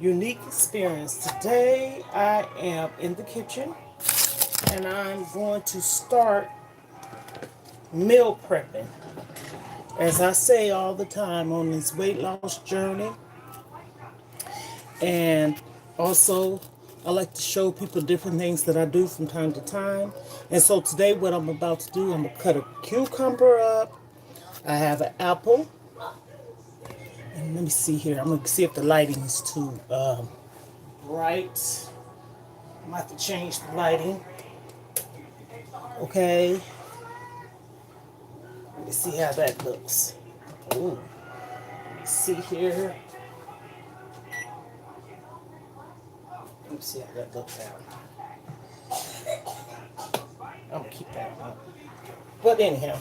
unique experience. Today I am in the kitchen and I'm going to start meal prepping. As I say all the time on this weight loss journey, and also I like to show people different things that I do from time to time. And so today what I'm about to do, I'm going to cut a cucumber up. I have an apple. And let me see here. I'm going to see if the lighting is too bright. I'm going to have to change the lighting. Okay. Let me see how that looks. Ooh. Let's see here. Let me see how that looks out. I'm going to keep that up. But anyhow,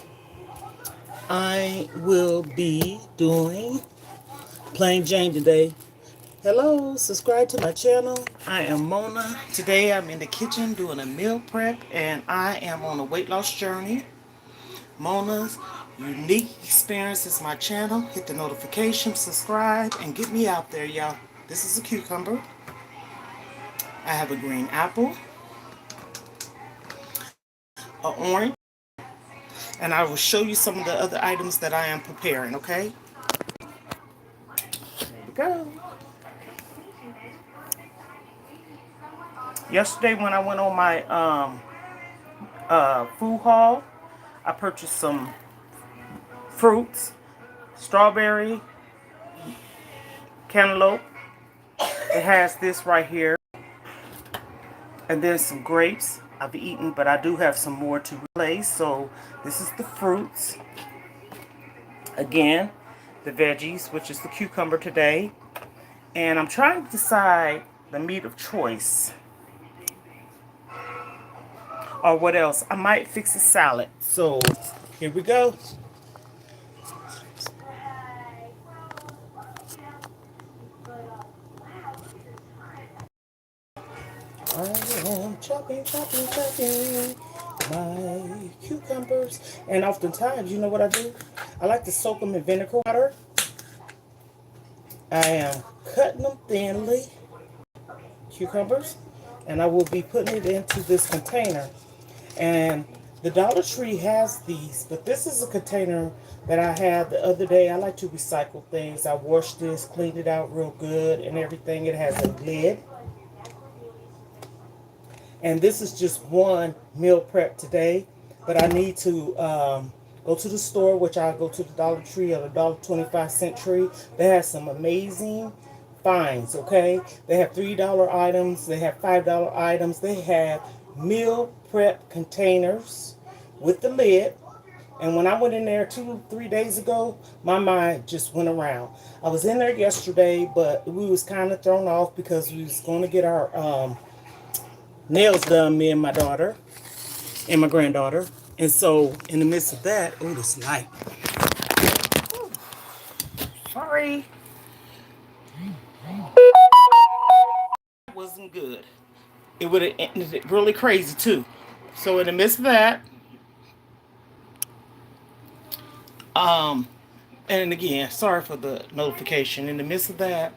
I will be doing Plain Jane today. Hello, subscribe to my channel. I am Mona. Today I'm in the kitchen doing a meal prep and I am on a weight loss journey. Mona's Unique Experience is my channel. Hit the notification, subscribe, and get me out there, y'all. This is a cucumber. I have a green apple, an orange, and I will show you some of the other items that I am preparing, okay? There we go. Yesterday when I went on my food haul, I purchased some fruits, strawberry, cantaloupe. It has this right here. And then some grapes I've eaten, but I do have some more to replace. So this is the fruits. Again, the veggies, which is the cucumber today. And I'm trying to decide the meat of choice. Or what else? I might fix a salad. So here we go. I am chopping my cucumbers. And oftentimes, you know what I do? I like to soak them in vinegar water. I am cutting them thinly, cucumbers, and I will be putting it into this container. And the Dollar Tree has these, but this is a container that I had the other day. I like to recycle things. I washed this, cleaned it out real good and everything. It has a lid. And this is just one meal prep today, but I need to go to the store, which I go to the Dollar Tree or the $1.25 Tree. They have some amazing finds, okay? They have $3 items. They have $5 items. They have meal prep containers with the lid. And when I went in there 2-3 days ago, my mind just went around. I was in there yesterday, but we was kind of thrown off because we was going to get our nails done, me and my daughter and my granddaughter. And so in the midst of that, oh, this light. Ooh, sorry. Wasn't good. It would have ended really crazy too. So in the midst of that, and again, sorry for the notification. In the midst of that,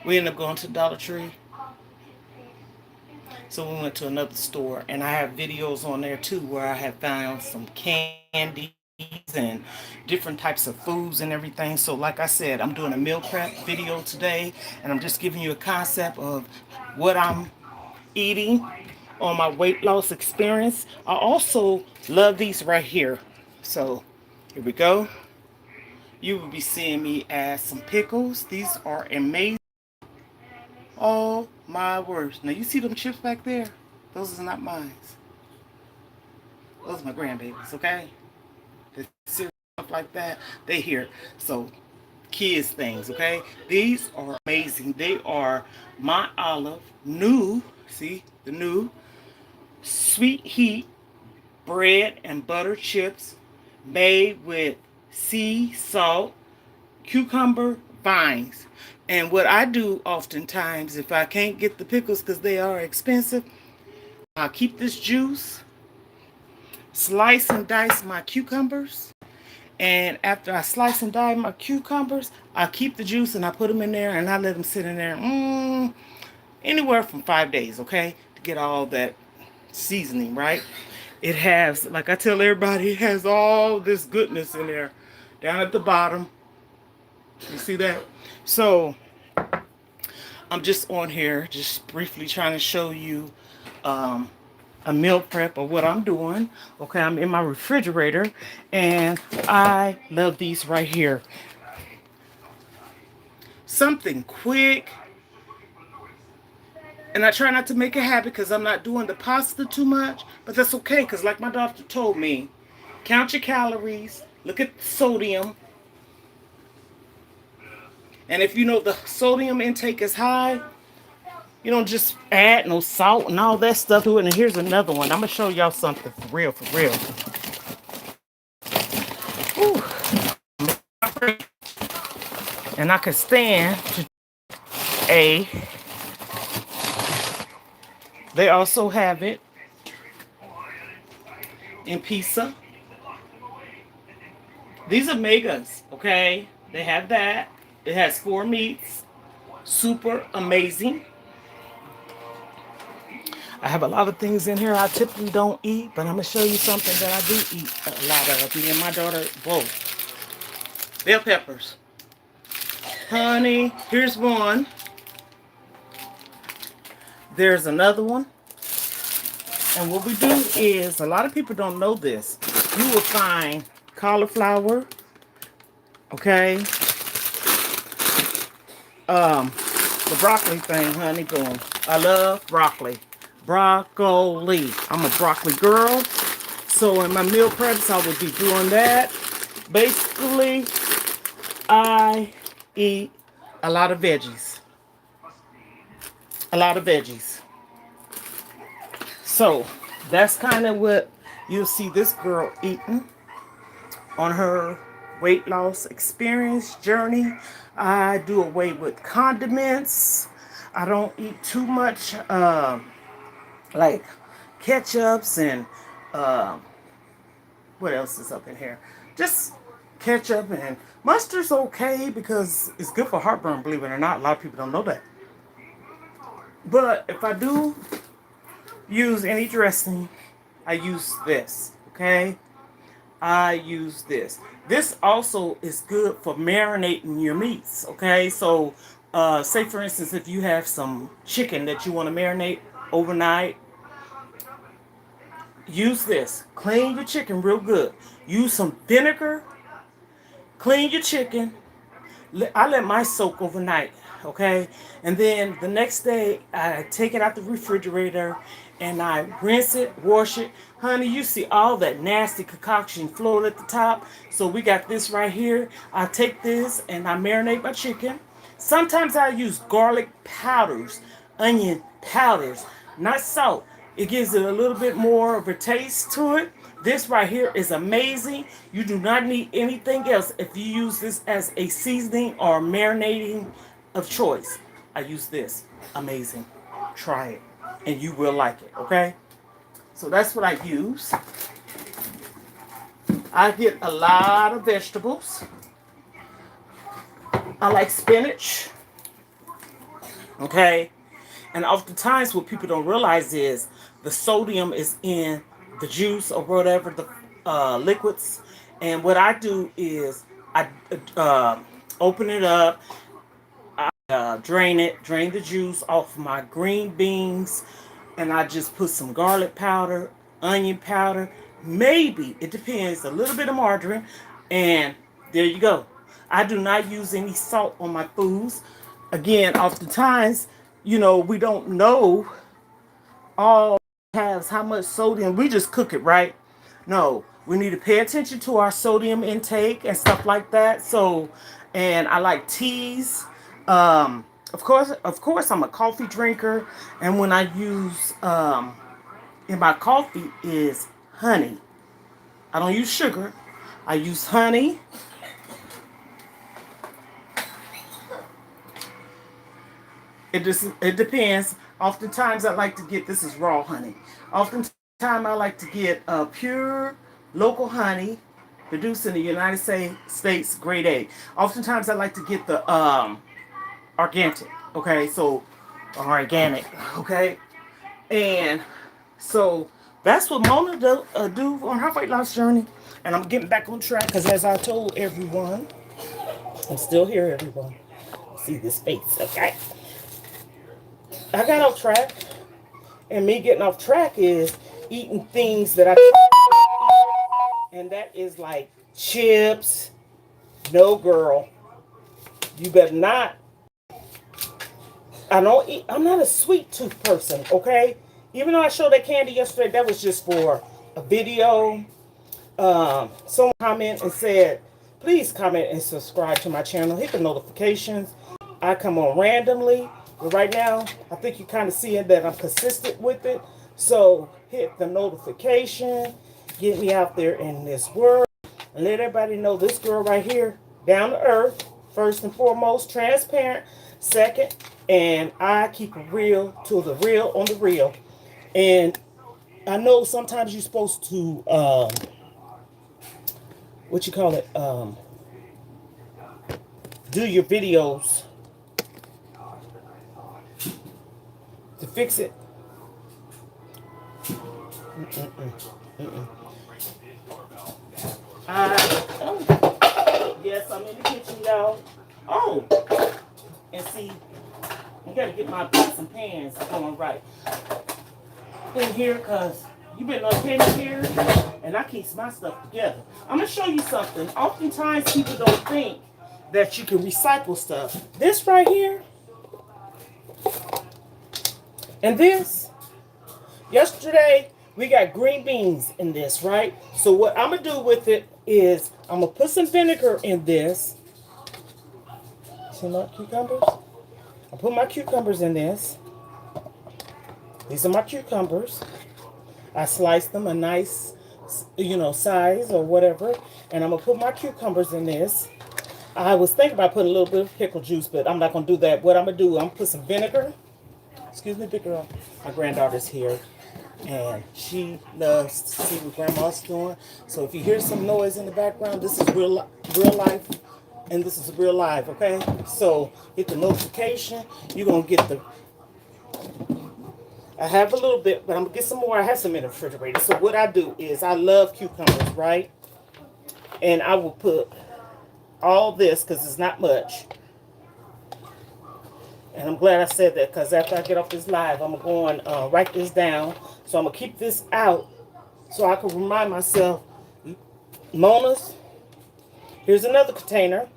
we ended up going to the Dollar Tree. So we went to another store, and I have videos on there too where I have found some candies and different types of foods and everything. So like I said, I'm doing a meal prep video today, and I'm just giving you a concept of what I'm eating on my weight loss experience. I also love these right here. So here we go. You will be seeing me add some pickles. These are amazing. Oh my words. Now you see them chips back there? Those are not mine. Those are my grandbabies, okay? The cereal, stuff like that, they here. So kids things, okay? These are amazing. They are my olive, new, see the new sweet heat bread and butter chips made with sea salt, cucumber vines. And what I do oftentimes, if I can't get the pickles because they are expensive, I'll keep this juice, slice and dice my cucumbers, And after I slice and dice my cucumbers, I keep the juice and I put them in there and I let them sit in there anywhere from 5 days, okay, to get all that seasoning, right? It has, like I tell everybody, it has all this goodness in there down at the bottom. You see that? So I'm just on here, just briefly trying to show you a meal prep of what I'm doing. Okay, I'm in my refrigerator and I love these right here. Something quick. And I try not to make it habit because I'm not doing the pasta too much. But that's okay because like my doctor told me, count your calories, look at the sodium. And if you know the sodium intake is high, you don't just add no salt and all that stuff to it. And here's another one. I'm going to show y'all something for real, for real. Whew. And I can stand to they also have it in pizza. These are megas, okay? They have that. It has 4 meats. Super amazing. I have a lot of things in here I typically don't eat, but I'm going to show you something that I do eat a lot of. Me and my daughter both. Bell peppers. Honey, here's one. There's another one. And what we do is, a lot of people don't know this. You will find cauliflower, okay? The broccoli thing, honey, boom. I love broccoli. Broccoli. I'm a broccoli girl. So in my meal preps, I would be doing that. Basically, I eat a lot of veggies. A lot of veggies. So that's kind of what you'll see this girl eating on her weight loss experience journey. I do away with condiments. I don't eat too much like ketchups and what else is up in here? Just ketchup and mustard's okay because it's good for heartburn, believe it or not. A lot of people don't know that. But if I do use any dressing, I use this, okay? I use this. This also is good for marinating your meats, okay? So, say for instance, if you have some chicken that you want to marinate overnight, use this. Clean your chicken real good. Use some vinegar. Clean your chicken. I let mine soak overnight, okay? And then the next day, I take it out the refrigerator and I rinse it, wash it. Honey, you see all that nasty concoction float at the top. So we got this right here. I take this and I marinate my chicken. Sometimes I use garlic powders, onion powders, not salt. It gives it a little bit more of a taste to it. This right here is amazing. You do not need anything else if you use this as a seasoning or marinating of choice. I use this. Amazing. Try it and you will like it, okay? So that's what I use. I get a lot of vegetables. I like spinach, okay? And oftentimes what people don't realize is the sodium is in the juice or whatever, the liquids. And what I do is I open it up, drain it, drain the juice off my green beans, and I just put some garlic powder, onion powder, maybe, it depends, a little bit of margarine, and there you go. I do not use any salt on my foods. Again, oftentimes, we don't know all has how much sodium. We just cook it, right? No, we need to pay attention to our sodium intake and stuff like that. So, and I like teas. Of course, I'm a coffee drinker, and when I use in my coffee is honey. I don't use sugar. I use honey. It depends. Oftentimes I like to get, this is raw honey. Oftentimes I like to get pure local honey. produced in the United States, grade A. Oftentimes I like to get the organic, okay? So organic, okay? And so that's what Mona do on her weight loss journey. And I'm getting back on track because as I told everyone, I'm still here, everyone. See this face, okay? I got off track. And me getting off track is eating things that I eat. And that is like chips. No, girl. You better not. I don't eat. I'm not a sweet tooth person, okay? Even though I showed that candy yesterday, that was just for a video. Someone commented and said, please comment and subscribe to my channel. Hit the notifications. I come on randomly. But right now, I think you kind of seeing that I'm consistent with it. So hit the notification. Get me out there in this world. And let everybody know this girl right here, down to earth. First and foremost, transparent. Second, and I keep it real to the real on the real. And I know sometimes you're supposed to, what you call it, do your videos to fix it. Yes, I'm in the kitchen, y'all. Oh, and see, I gotta get my pots and pans going right in here because you've been on camera here and I keep my stuff together. I'm gonna show you something. Oftentimes people don't think that you can recycle stuff. This right here and this, yesterday we got green beans in this, right? So what I'm gonna do with it is I'm gonna put some vinegar in this. See my cucumbers? I put my cucumbers in this. These are my cucumbers. I sliced them a nice, size or whatever. And I'm going to put my cucumbers in this. I was thinking about putting a little bit of pickle juice, but I'm not going to do that. What I'm going to do, I'm going to put some vinegar. Excuse me, big girl. My granddaughter's here. And she loves to see what grandma's doing. So if you hear some noise in the background, this is real life. And this is real life, okay? So hit the notification. You're going to get the... I have a little bit, but I'm going to get some more. I have some in the refrigerator. So what I do is I love cucumbers, right? And I will put all this because it's not much. And I'm glad I said that because after I get off this live, I'm going to go and write this down. So I'm going to keep this out so I can remind myself, Mona's, here's another container.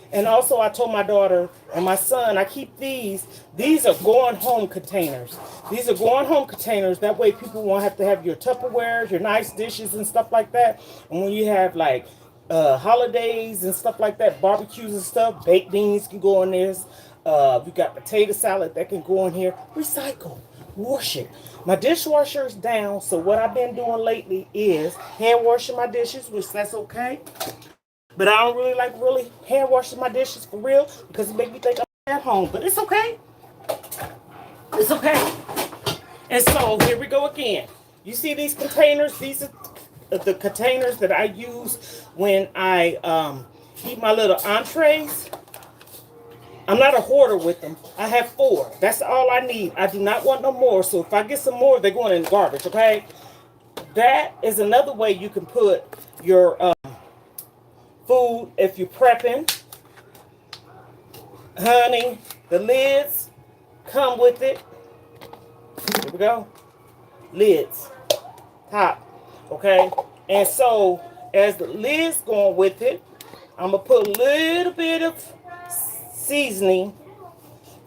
And also I told my daughter and my son, I keep these. These are going home containers. These are going home containers. That way people won't have to have your Tupperwares, your nice dishes and stuff like that. And when you have like holidays and stuff like that, barbecues and stuff, baked beans can go in this. We got potato salad that can go in here. Recycle. Wash it. My dishwasher is down. So what I've been doing lately is hand washing my dishes, which that's okay. But I don't really like hand washing my dishes for real because it makes me think I'm at home. But it's okay. It's okay. And so here we go again. You see these containers? These are the containers that I use when I eat my little entrees. I'm not a hoarder with them. I have 4. That's all I need. I do not want no more. So if I get some more, they're going in the garbage, okay? That is another way you can put your food if you're prepping. Honey, the lids come with it. Here we go. Lids. Top. Okay? And so, as the lid's going with it, I'm going to put a little bit of seasoning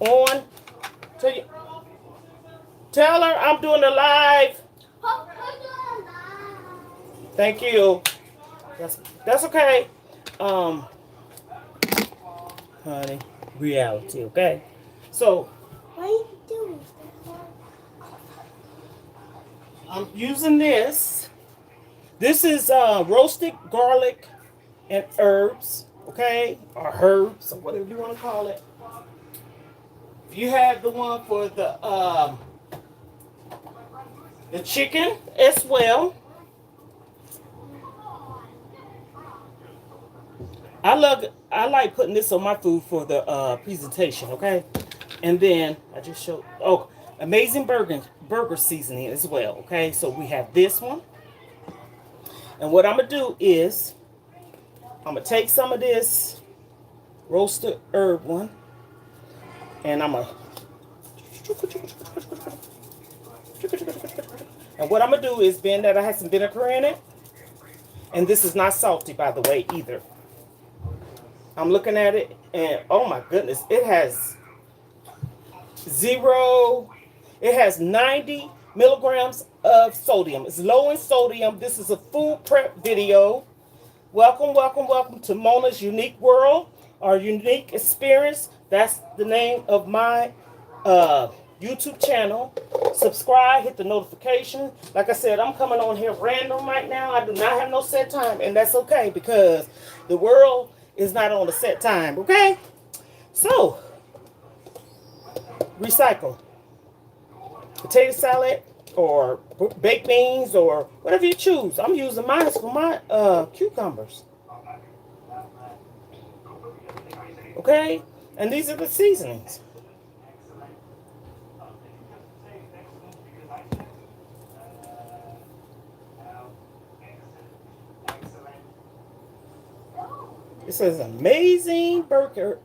on. Tell her I'm doing a live. Thank you. That's okay. Honey, reality, okay? So, what are you doing? I'm using this. This is roasted garlic and herbs, okay? Or herbs, or whatever you want to call it. You have the one for the chicken as well. I like putting this on my food for the presentation, okay? And then I just showed amazing burger seasoning as well, okay? So we have this one. And what I'm gonna do is I'm gonna take some of this roasted herb one and what I'm gonna do is, being that I have some vinegar in it, and this is not salty by the way either. I'm looking at it and oh my goodness, it has 90 milligrams of sodium. It's low in sodium. This is a food prep video. Welcome, welcome, welcome to Mona's Unique World, or Unique Experience. That's the name of my YouTube channel. Subscribe, hit the notification. Like I said, I'm coming on here random right now. I do not have no set time, and that's okay because the world is not on a set time, okay? So, recycle. Potato salad or baked beans or whatever you choose. I'm using mine for my cucumbers. Okay? And these are the seasonings. It says amazing burger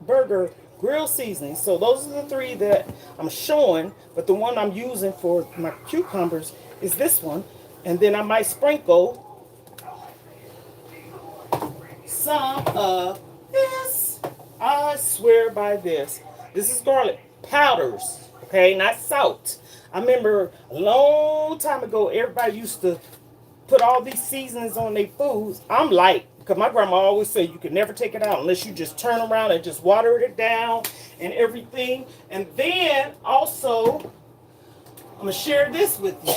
grill seasoning. So those are the three that I'm showing, but the one I'm using for my cucumbers is this one. And then I might sprinkle some of this. I swear by this. This is garlic powders, okay, not salt. I remember a long time ago, everybody used to put all these seasonings on their foods. I'm light. Because my grandma always said you could never take it out unless you just turn around and just water it down and everything. And then also, I'm going to share this with you.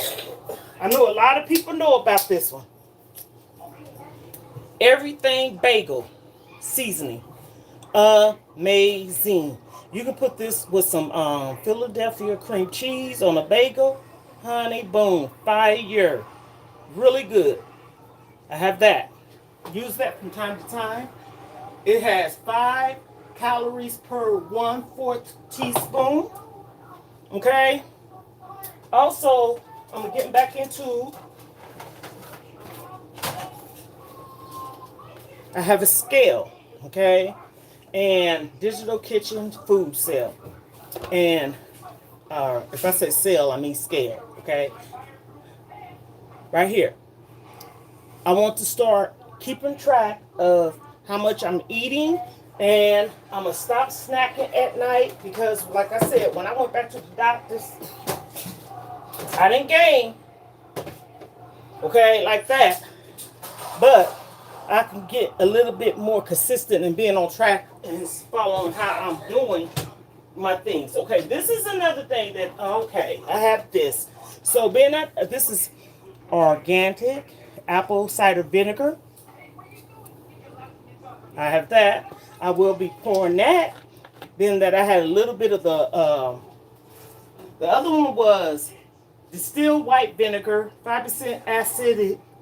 I know a lot of people know about this one. Everything bagel seasoning. Amazing. You can put this with some Philadelphia cream cheese on a bagel. Honey, boom. Fire. Really good. I have that. Use that from time to time. It has 5 calories per 1/4 teaspoon. Okay. Also, I'm getting back into. I have a scale. Okay, and Digital Kitchen food sale. And if I say sale, I mean scale. Okay. Right here. I want to start keeping track of how much I'm eating, and I'm going to stop snacking at night because, like I said, when I went back to the doctors, I didn't gain, okay, like that, but I can get a little bit more consistent in being on track and following how I'm doing my things. Okay, this is another thing that, okay, I have this. So being that this is organic apple cider vinegar, I have that. I will be pouring that. Being that I had a little bit of the other one was distilled white vinegar, 5%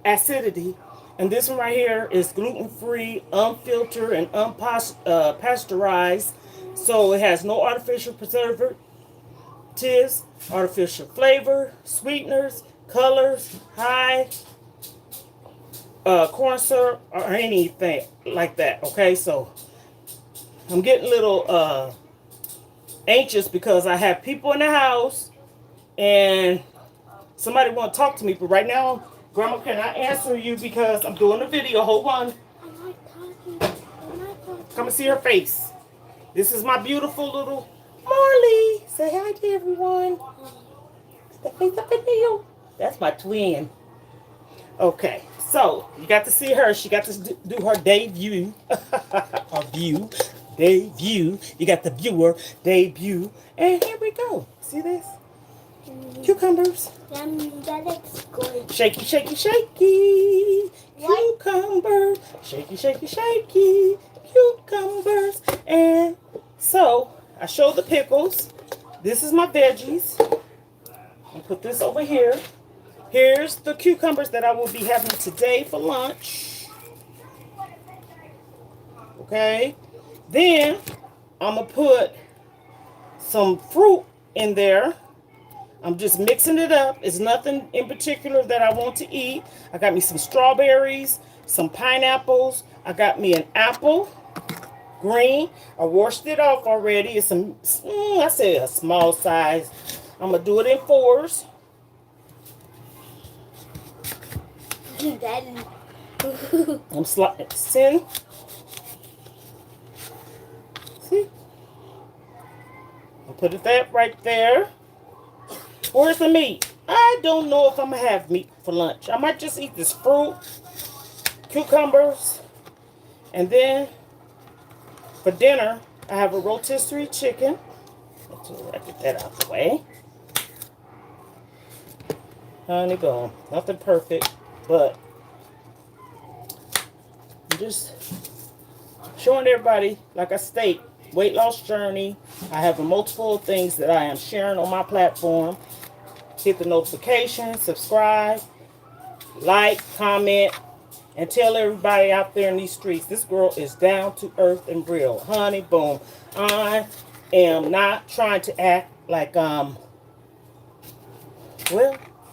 acidity. And this one right here is gluten-free, unfiltered, and unpasteurized. So it has no artificial preservatives, artificial flavor, sweeteners, colors, high corn syrup, or anything like that. Okay, so I'm getting a little anxious because I have people in the house and somebody want to talk to me. But right now, Grandma, can I answer you because I'm doing a video? Hold on. Come and see her face. This is my beautiful little Marley. Say hi to everyone. The face of the video. That's my twin. Okay, so you got to see her. She got to do her debut. Debut. You got the viewer debut. And here we go. See this? Cucumbers. That looks good. Shaky, shaky, shaky. What? Cucumbers. Shaky, shaky, shaky. Cucumbers. And so I showed the pickles. This is my veggies. I'll put this over here. Here's the cucumbers that I will be having today for lunch. Okay. Then I'm going to put some fruit in there. I'm just mixing it up. It's nothing in particular that I want to eat. I got me some strawberries, some pineapples. I got me an apple, green. I washed it off already. It's I say a small size. I'm going to do it in 4s. I'm slicing. See? I'll put that right there. Where's the meat? I don't know if I'm going to have meat for lunch. I might just eat this fruit, cucumbers, and then for dinner, I have a rotisserie chicken. Let's get that out the way. Honey bone. Nothing perfect, but I'm just showing everybody, like I state, weight loss journey. I have multiple things that I am sharing on my platform. Hit the notification, subscribe, like, comment, and tell everybody out there in these streets, this girl is down to earth and real. Honey, boom. I am not trying to act like, well,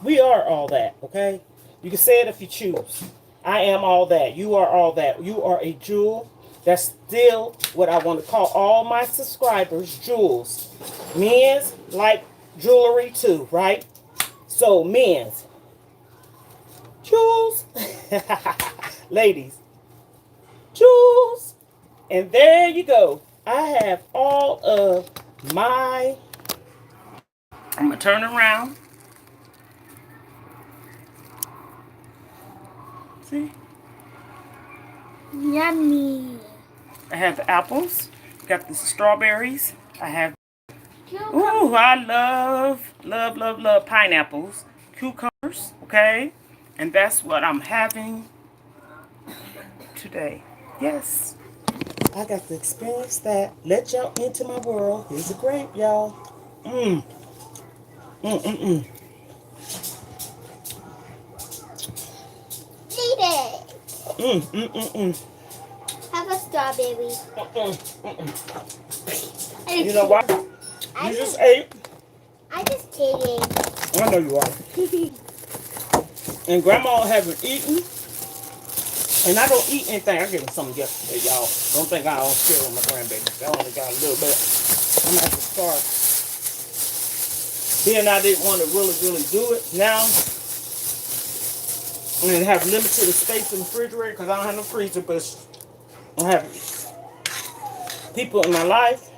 we are all that, okay? You can say it if you choose. I am all that. You are all that. You are a jewel. That's still what I want to call all my subscribers, jewels. Men's like jewelry too, right? So, men's. Jewels. Ladies. Jewels. And there you go. I have all of my... I'm going to turn around. See? Yummy. I have the apples. Got the strawberries. I have... Ooh, I love pineapples. Cucumbers, okay? And that's what I'm having today. Yes. I got to experience that. Let y'all into my world. Here's a grape, y'all. Mmm. Eat it. Have a strawberry. You know what? You just ate. I just kidding. I know you are. And Grandma haven't eaten. And I don't eat anything. I gave her something yesterday, y'all. Don't think I don't share with my grandbabies. I only got a little bit. I'm at the start. Then I didn't want to really do it. Now, I'm going to have limited space in the refrigerator because I don't have no freezer, but I have people in my life.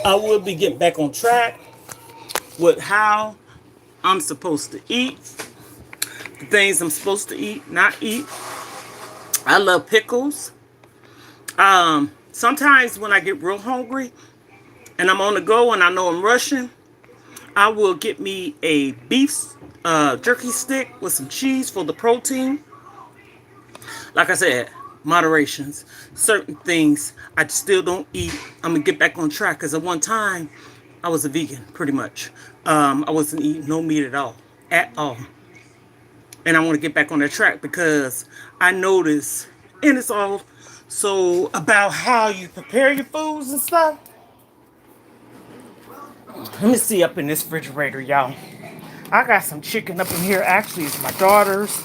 I will be getting back on track with how I'm supposed to eat. The things I'm supposed to eat, not eat. I love pickles. Sometimes when I get real hungry and I'm on the go and I know I'm rushing, I will get me a beef jerky stick with some cheese for the protein. Like I said, moderations. Certain things I still don't eat. I'm going to get back on track because at one time I was a vegan pretty much. I wasn't eating no meat at all. And I want to get back on that track because I notice, and it's all so about how you prepare your foods and stuff. Let me see up in this refrigerator, y'all. I got some chicken up in here. Actually, it's my daughter's.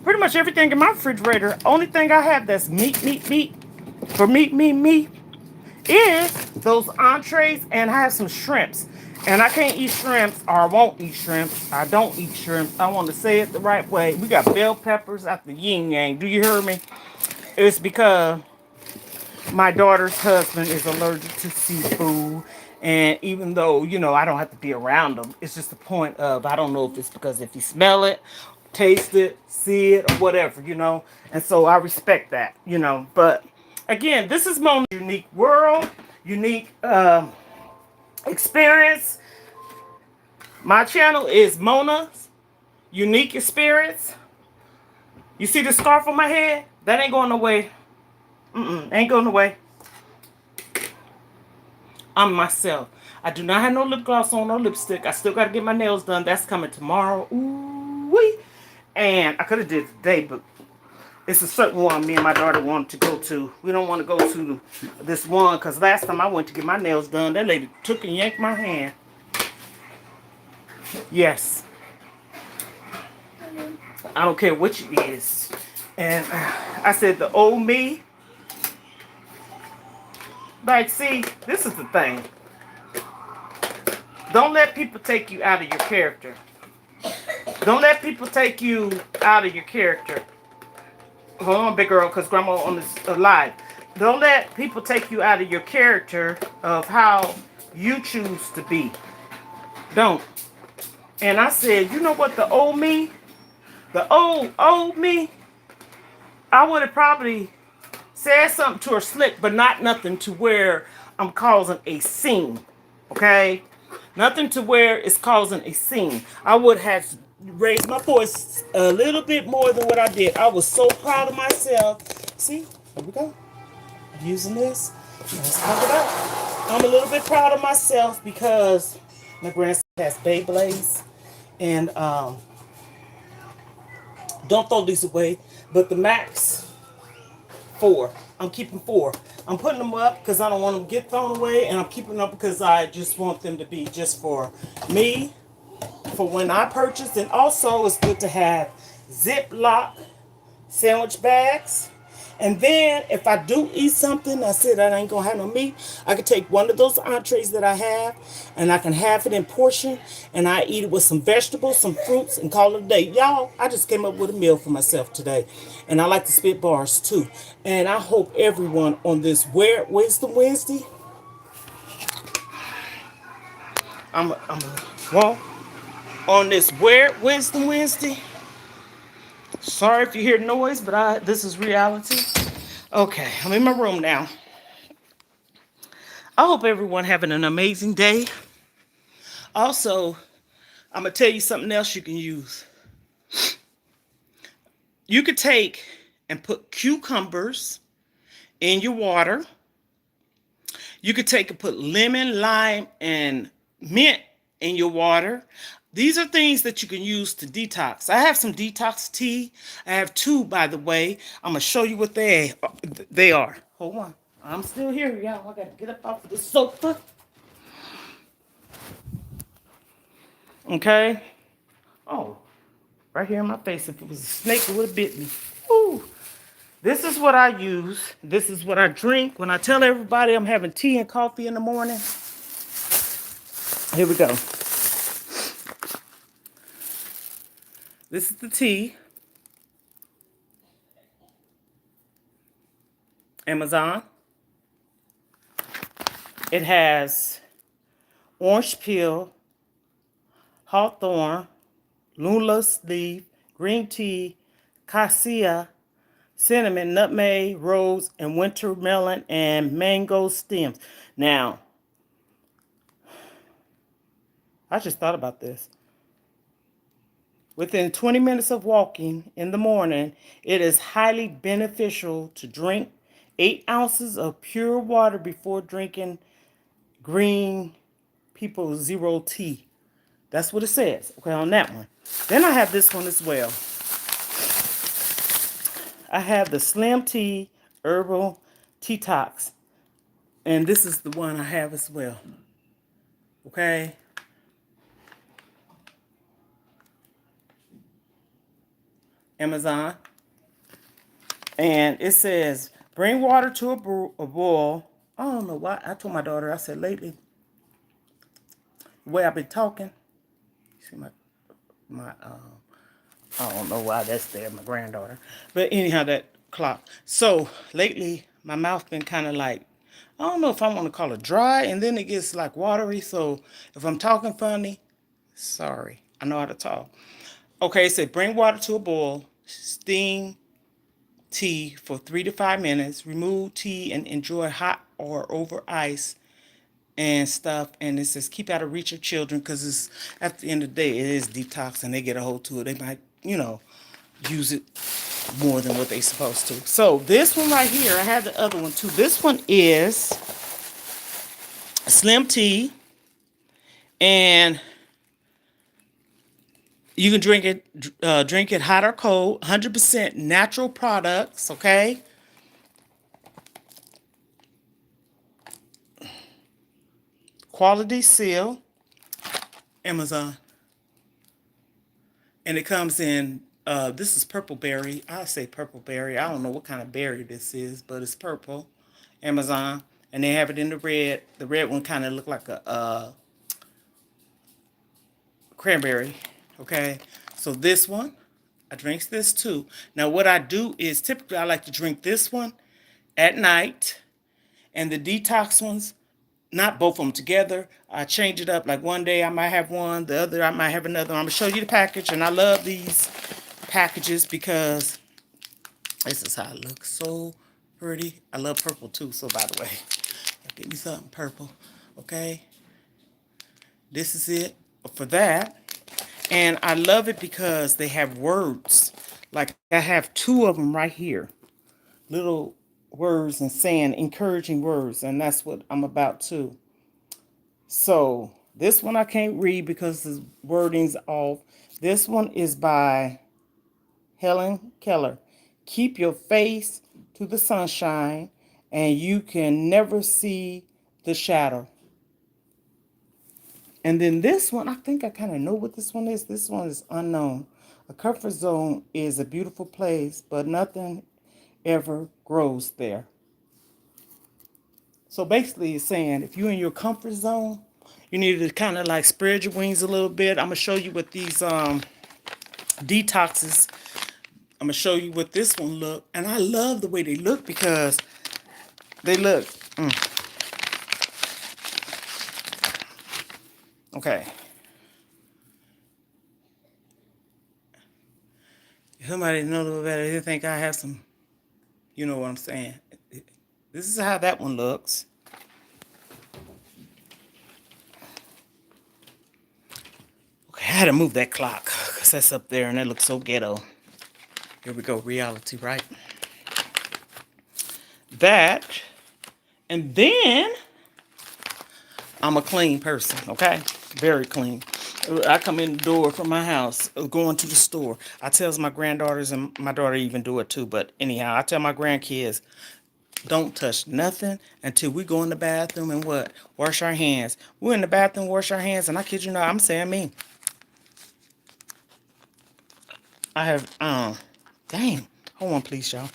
Pretty much everything in my refrigerator. Only thing I have that's meat for meat is those entrees, and I have some shrimps. And I can't eat shrimps, or I won't eat shrimps. I don't eat shrimps. I want to say it the right way. We got bell peppers at the yin yang. Do you hear me? It's because my daughter's husband is allergic to seafood. And even though, you know, I don't have to be around them, it's just the point of, I don't know if it's because if you smell it, taste it, see it, or whatever, you know. And so I respect that, you know. But again, this is Mona's unique world, unique experience. My channel is Mona's Unique Experience. You see the scarf on my head? That ain't going away. Ain't going away. I'm myself. I do not have no lip gloss on, no lipstick. I still got to get my nails done. That's coming tomorrow. Ooh-wee. And I could have did it today, but It's a certain one me and my daughter wanted to go to. We don't want to go to this one because last time I went to get my nails done, that lady took and yanked my hand. Yes, I don't care which it is. And I said, the old me, like, see, this is the thing. Don't let people take you out of your character. Don't let people take you out of your character. Hold on, big girl, because grandma on this live. Don't let people take you out of your character of how you choose to be. Don't. And I said, you know what, the old me, the old me, I would have probably said something to her slick, but not nothing to where I'm causing a scene. Okay? Nothing to where it's causing a scene. I would have raised my voice a little bit more than what I did. I was so proud of myself. See? Here we go. I'm using this. Let's talk it out. I'm a little bit proud of myself because my grandson has Beyblades. And don't throw these away. But the Max 4. I'm keeping 4. I'm putting them up because I don't want them to get thrown away, and I'm keeping them up because I just want them to be just for me, for when I purchase. And also, it's good to have Ziploc sandwich bags. And then, if I do eat something, I said I ain't gonna have no meat, I can take one of those entrees that I have, and I can have it in portion, and I eat it with some vegetables, some fruits, and call it a day. Y'all, I just came up with a meal for myself today, and I like to spit bars too. And I hope everyone on this Wisdom Wednesday, well, on this Wisdom Wednesday. Sorry if you hear noise, but this is reality. Okay, I'm in my room now. I hope everyone having an amazing day. Also, I'm going to tell you something else you can use. You could take and put cucumbers in your water. You could take and put lemon, lime, and mint in your water. These are things that you can use to detox. I have some detox tea. I have 2, by the way. I'm going to show you what they are. Hold on. I'm still here, y'all. I got to get up off of the sofa. Okay? Oh, right here in my face. If it was a snake, it would have bit me. Ooh. This is what I use. This is what I drink. When I tell everybody I'm having tea and coffee in the morning. Here we go. This is the tea. Amazon. It has orange peel, hawthorn, lulas leaf, green tea, cassia, cinnamon, nutmeg, rose, and winter melon and mango stems. Now, I just thought about this. Within 20 minutes of walking in the morning, it is highly beneficial to drink 8 ounces of pure water before drinking green people zero tea. That's what it says, okay, on that one. Then I have this one as well. I have the Slim Tea Herbal Detox. And this is the one I have as well. Okay. Amazon. And it says, bring water to a boil. I don't know why. I told my daughter, I said, lately, the way I've been talking, see my I don't know why that's there, my granddaughter. But anyhow, that clock. So lately, my mouth been kind of like, I don't know if I want to call it dry, and then it gets like watery. So if I'm talking funny, sorry. I know how to talk. Okay, it said bring water to a boil, steam tea for 3 to 5 minutes, remove tea and enjoy hot or over ice and stuff. And it says keep out of reach of children because it's at the end of the day it is detox and they get a hold to it. They might, use it more than what they supposed to. So this one right here, I have the other one too. This one is Slim Tea, and You can drink it hot or cold. 100% natural products. Okay. Quality seal. Amazon. And it comes in, this is purple berry. I say purple berry. I don't know what kind of berry this is, but it's purple. Amazon. And they have it in the red. The red one kind of look like a cranberry. Okay. So this one, I drinks this too. Now what I do is typically I like to drink this one at night. And the detox ones, not both of them together. I change it up. Like one day I might have one, the other I might have another. I'm gonna show you the package, and I love these packages because this is how it looks. So pretty. I love purple too. So by the way, give me something purple. Okay, this is it for that, and I love it because they have words. Like I have two of them right here, little words and saying encouraging words, and that's what I'm about too. So this one I can't read because the wording's off. This one is by Helen Keller. Keep your face to the sunshine and you can never see the shadow. And then this one, I think I kind of know what this one is. This one is unknown. A comfort zone is a beautiful place, but nothing ever grows there. So basically it's saying if you're in your comfort zone, you need to kind of like spread your wings a little bit. I'm going to show you what these detoxes, I'm going to show you what this one look. And I love the way they look because they look, okay. If somebody know a little better, they think I have some, you know what I'm saying. This is how that one looks. Okay, I had to move that clock because that's up there and that looks so ghetto. Here we go, reality, right? That, and then I'm a clean person, okay? Very clean. I come in the door from my house, going to the store. I tells my granddaughters, and my daughter even do it too, but anyhow, I tell my grandkids, don't touch nothing until we go in the bathroom and what? Wash our hands. We're in the bathroom, wash our hands, and I kid you not, I'm saying me. I have, dang. Hold on, please, y'all.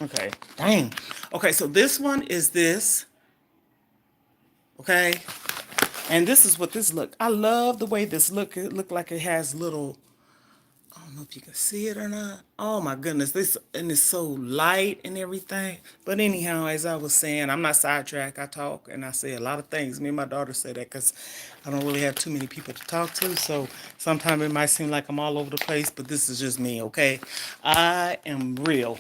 Okay, dang. Okay, so this one is this. Okay, and this is what this look. I love the way this look. It look like it has little, I don't know if you can see it or not. Oh my goodness, this, and it's so light and everything. But anyhow, as I was saying, I'm not sidetracked. I talk and I say a lot of things. Me and my daughter say that because I don't really have too many people to talk to. So sometimes it might seem like I'm all over the place, but this is just me, okay? I am real.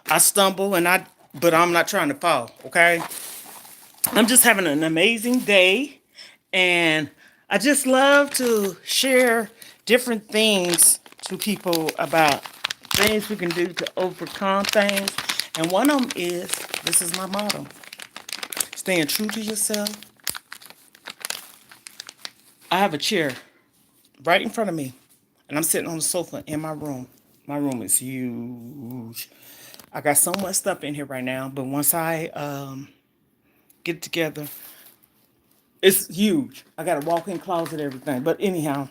I stumble but I'm not trying to fall, okay? I'm just having an amazing day, and I just love to share different things to people about things we can do to overcome things. And one of them is, this is my motto, staying true to yourself. I have a chair right in front of me, and I'm sitting on the sofa in my room. My room is huge. I got so much stuff in here right now, but once I get it together, it's huge. I got a walk-in closet, everything. But anyhow,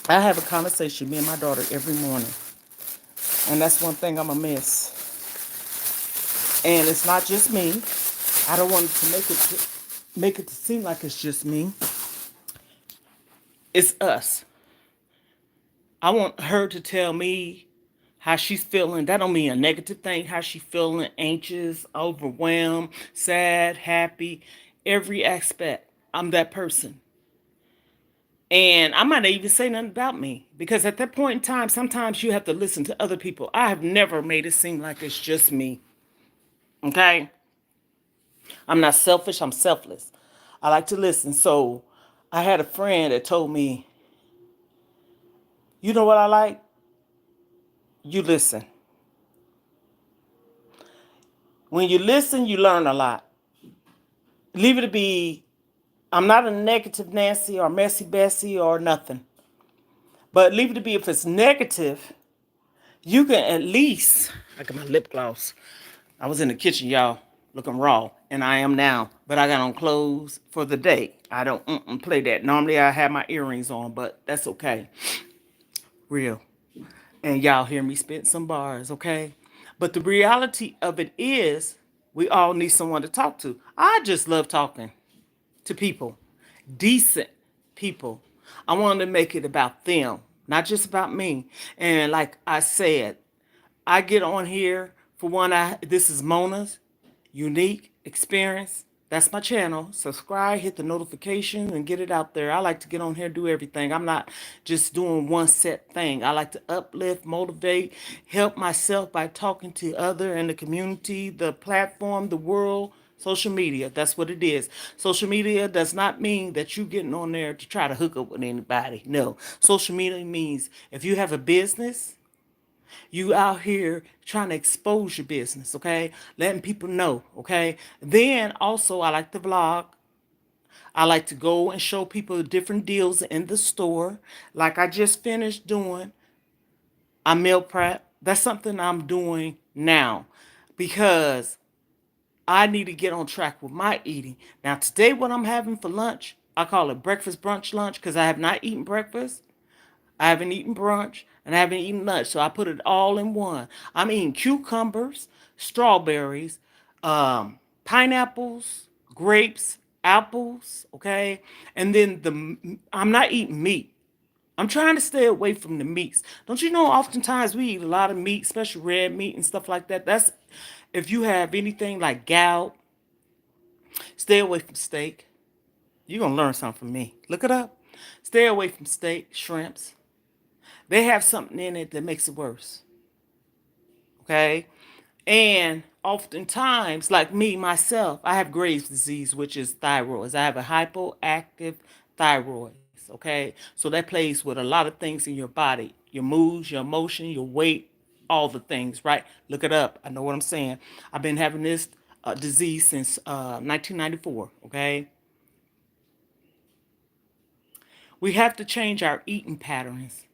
I have a conversation, me and my daughter, every morning. And that's one thing I'm going to miss. And it's not just me. I don't want to make it to seem like it's just me. It's us. I want her to tell me how she's feeling. That don't mean a negative thing. How she feeling, anxious, overwhelmed, sad, happy, every aspect. I'm that person. And I might not even say nothing about me because at that point in time, sometimes you have to listen to other people. I have never made it seem like it's just me. Okay? I'm not selfish. I'm selfless. I like to listen. So I had a friend that told me, you know what I like? You listen. When you listen, you learn a lot. Leave it to be I'm not a negative Nancy or messy Bessie or nothing. But leave it to be, if it's negative, you can at least, I got my lip gloss. I was in the kitchen, y'all, looking raw, and I am now. But I got on clothes for the day. I don't play that. Normally I have my earrings on, but that's okay. Real. And y'all hear me spit some bars, okay? But the reality of it is, we all need someone to talk to. I just love talking to people, decent people. I wanted to make it about them, not just about me. And like I said, I get on here for one. This is Mona's unique experience. That's my channel. Subscribe, hit the notification, and get it out there. I like to get on here and do everything. I'm not just doing one set thing. I like to uplift, motivate, help myself by talking to other in the community, the platform, the world, social media. That's what it is. Social media does not mean that you getting on there to try to hook up with anybody. No. Social media means if you have a business, you out here trying to expose your business, okay? Letting people know, okay? Then also, I like to vlog. I like to go and show people different deals in the store. Like I just finished doing, I meal prep. That's something I'm doing now because I need to get on track with my eating. Now, today, what I'm having for lunch, I call it breakfast, brunch, lunch because I have not eaten breakfast. I haven't eaten brunch and I haven't eaten lunch, so I put it all in one. I'm eating cucumbers, strawberries, pineapples, grapes, apples, okay? And then I'm not eating meat. I'm trying to stay away from the meats. Don't you know oftentimes we eat a lot of meat, especially red meat and stuff like that. That's if you have anything like gout, stay away from steak. You're going to learn something from me. Look it up. Stay away from steak, shrimps. They have something in it that makes it worse. Okay? And oftentimes, like me, myself, I have Graves' disease, which is thyroids. I have a hypoactive thyroid. Okay? So that plays with a lot of things in your body, your moods, your emotion, your weight, all the things, right? Look it up. I know what I'm saying. I've been having this disease since 1994. Okay? We have to change our eating patterns.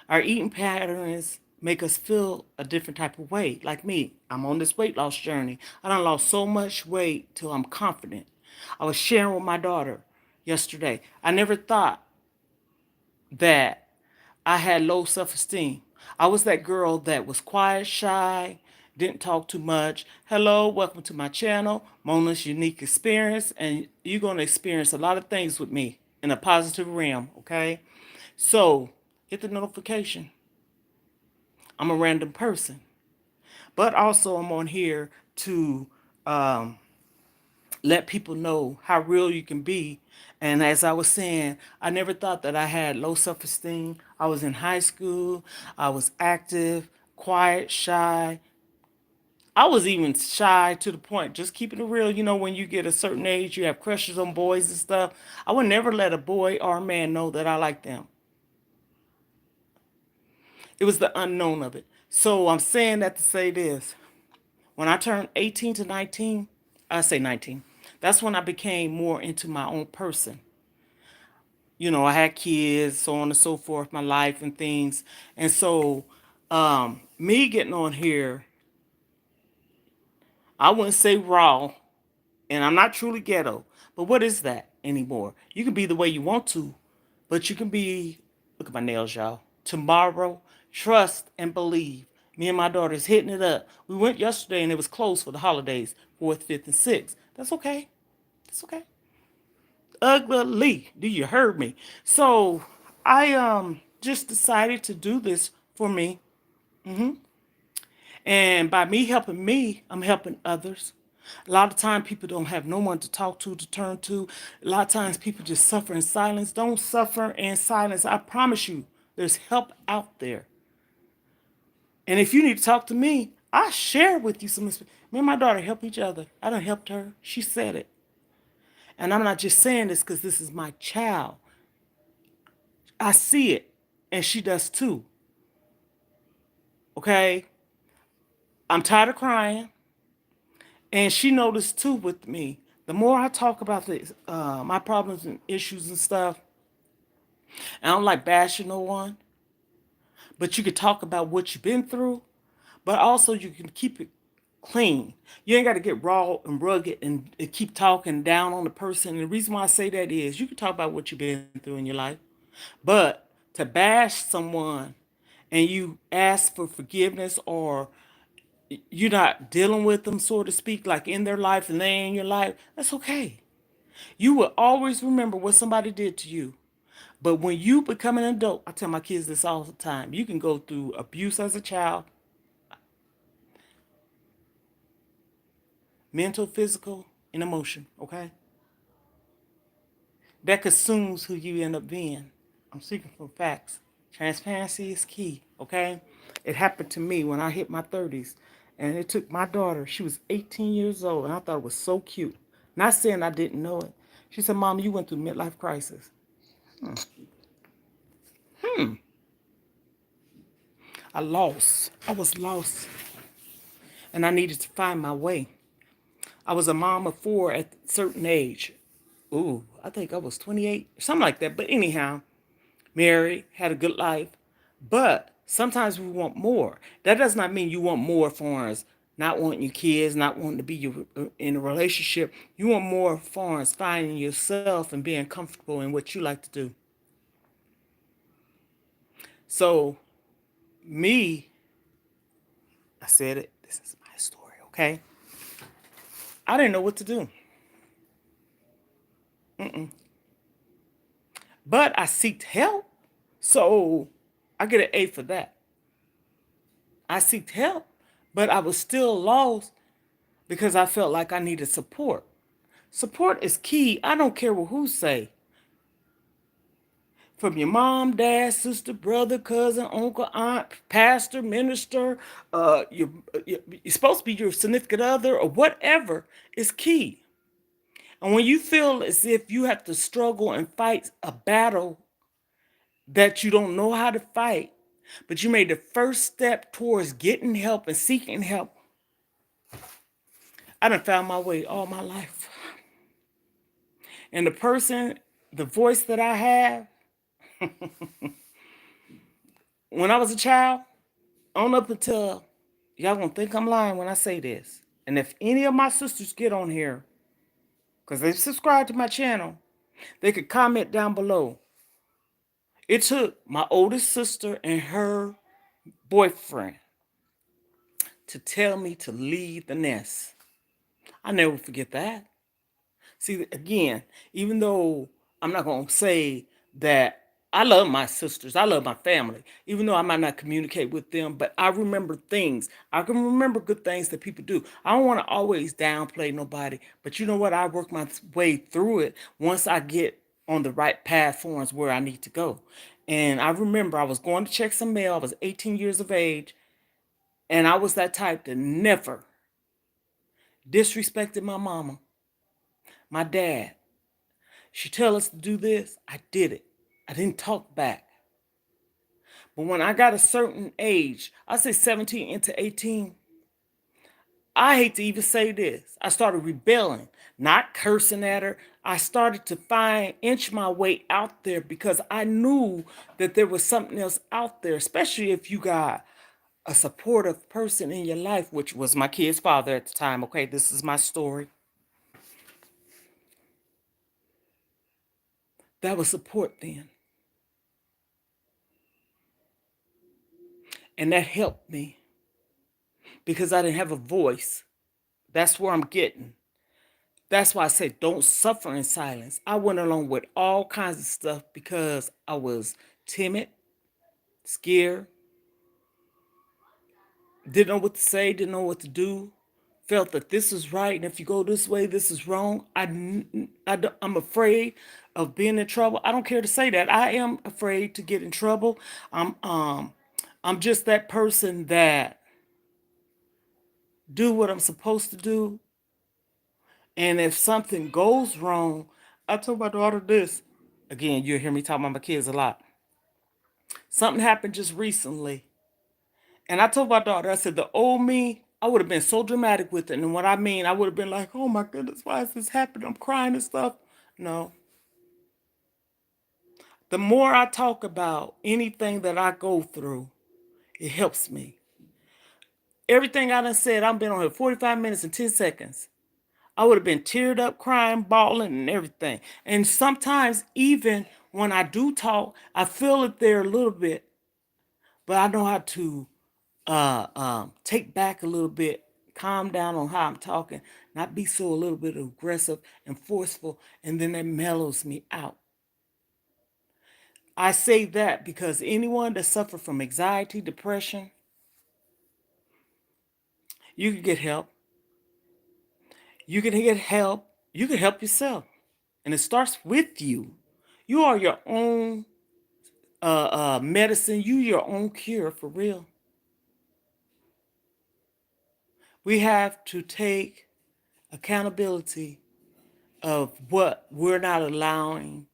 Our eating patterns make us feel a different type of way. Like me, I'm on this weight loss journey. I done lost so much weight till I'm confident. I was sharing with my daughter yesterday. I never thought that I had low self-esteem. I was that girl that was quiet, shy, didn't talk too much. Hello, welcome to my channel, Mona's Unique Experience, and you're going to experience a lot of things with me in a positive realm, okay? So, hit the notification. I'm a random person. But also I'm on here to um, let people know how real you can be. And as I was saying, I never thought that I had low self-esteem. I was in high school. I was active, quiet, shy. I was even shy to the point, just keeping it real, when you get a certain age, you have crushes on boys and stuff. I would never let a boy or a man know that I liked them. It was the unknown of it. So I'm saying that to say this. When I turned 18 to 19, I say 19, that's when I became more into my own person. I had kids, so on and so forth, my life and things. And so, me getting on here, I wouldn't say raw, and I'm not truly ghetto, but what is that anymore? You can be the way you want to, but you can be, look at my nails, y'all. Tomorrow, trust and believe. Me and my daughter's hitting it up. We went yesterday and it was closed for the holidays, 4th, 5th, and 6th. That's okay. That's okay. Ugly. Do you heard me? So I just decided to do this for me. And by me helping me, I'm helping others. A lot of time people don't have no one to talk to turn to. A lot of times people just suffer in silence. Don't suffer in silence. I promise you, there's help out there. And if you need to talk to me, I share with you some. Me and my daughter help each other. I done helped her. She said it. And I'm not just saying this because this is my child. I see it. And she does too. Okay? I'm tired of crying. And she noticed too with me The more I talk about my problems and issues and stuff, I don't like bashing no one, but you could talk about what you've been through, but also you can keep it clean. You ain't got to get raw and rugged and keep talking down on the person. And the reason why I say that is you can talk about what you've been through in your life, but to bash someone and you ask for forgiveness or you're not dealing with them, so to speak, like in their life and they in your life, that's okay. You will always remember what somebody did to you. But when you become an adult, I tell my kids this all the time, you can go through abuse as a child, mental, physical, and emotion, okay? That consumes who you end up being. I'm speaking from facts. Transparency is key, okay? It happened to me when I hit my 30s. And it took my daughter, she was 18 years old, and I thought it was so cute. Not saying I didn't know it. She said, Mom, you went through midlife crisis. I was lost. And I needed to find my way. I was a mom of four at a certain age. Ooh, I think I was 28, something like that. But anyhow, married, had a good life. But sometimes we want more. That does not mean you want more for us not wanting your kids, not wanting to be in a relationship. You want more for us finding yourself and being comfortable in what you like to do. So, me, I said it. This is my story, okay? I didn't know what to do. But I seeked help. So I get an A for that. I seeked help, but I was still lost because I felt like I needed support. Support is key. I don't care what who say. From your mom, dad, sister, brother, cousin, uncle, aunt, pastor, minister, you're supposed to be your significant other or whatever is key. And when you feel as if you have to struggle and fight a battle that you don't know how to fight, but you made the first step towards getting help and seeking help, I done found my way all my life. And the voice that I have, when I was a child, on up until, y'all gonna think I'm lying when I say this. And if any of my sisters get on here, because they subscribe to my channel, they could comment down below. It took my oldest sister and her boyfriend to tell me to leave the nest. I never forget that. See, again, even though I'm not going to say that I love my sisters, I love my family, even though I might not communicate with them, but I remember things. I can remember good things that people do. I don't want to always downplay nobody, but you know what? I work my way through it once I get on the right path for us where I need to go. And I remember I was going to check some mail. I was 18 years of age, and I was that type that never disrespected my mama, my dad. She tell us to do this, I did it. I didn't talk back. But when I got a certain age, I say 17 into 18, I hate to even say this. I started rebelling, not cursing at her. I started to inch my way out there because I knew that there was something else out there, especially if you got a supportive person in your life, which was my kid's father at the time. Okay, this is my story. That was support then. And that helped me because I didn't have a voice. That's where I'm getting. That's why I say don't suffer in silence. I went along with all kinds of stuff because I was timid, scared, didn't know what to say, didn't know what to do, felt that this is right, and if you go this way, this is wrong. I'm afraid of being in trouble. I don't care to say that. I am afraid to get in trouble. I'm um I'm just that person that do what I'm supposed to do. And if something goes wrong, I told my daughter this. Again, you'll hear me talk about my kids a lot. Something happened just recently. And I told my daughter, I said, the old me I would have been so dramatic with it. And what I mean, I would have been like, oh my goodness, why is this happening? I'm crying and stuff. No. The more I talk about anything that I go through, it helps me. Everything I done said, I've been on here 45 minutes and 10 seconds. I would have been teared up, crying, bawling, and everything. And sometimes, even when I do talk, I feel it there a little bit, but I know how to take back a little bit, calm down on how I'm talking, not be so a little bit aggressive and forceful, and then that mellows me out. I say that because anyone that suffers from anxiety, depression, you can get help. You can get help. You can help yourself. And it starts with you. You are your own medicine. You your own cure for real. We have to take accountability of what we're not allowing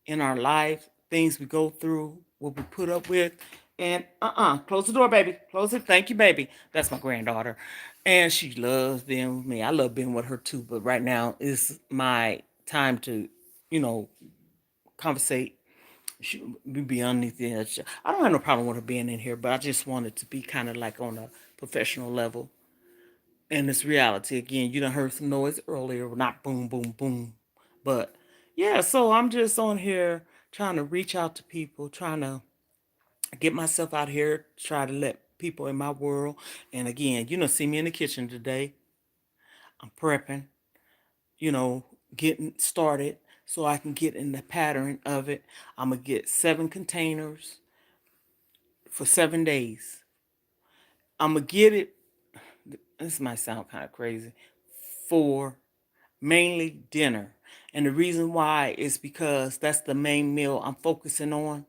in our life, things we go through, what we put up with. And close the door, baby. Close it. Thank you, baby. That's my granddaughter. And she loves being with me. I love being with her too, but right now is my time to, you know, conversate. She be underneath the edge. I don't have no problem with her being in here, but I just wanted to be kind of like on a professional level. And it's reality. Again, you done heard some noise earlier, not boom, boom, boom. But yeah, so I'm just on here trying to reach out to people, trying to get myself out here, try to let people in my world. And again, see me in the kitchen today. I'm prepping, you know, getting started so I can get in the pattern of it. I'm going to get 7 containers for 7 days. I'm going to get it. This might sound kind of crazy. For mainly dinner. And the reason why is because that's the main meal I'm focusing on.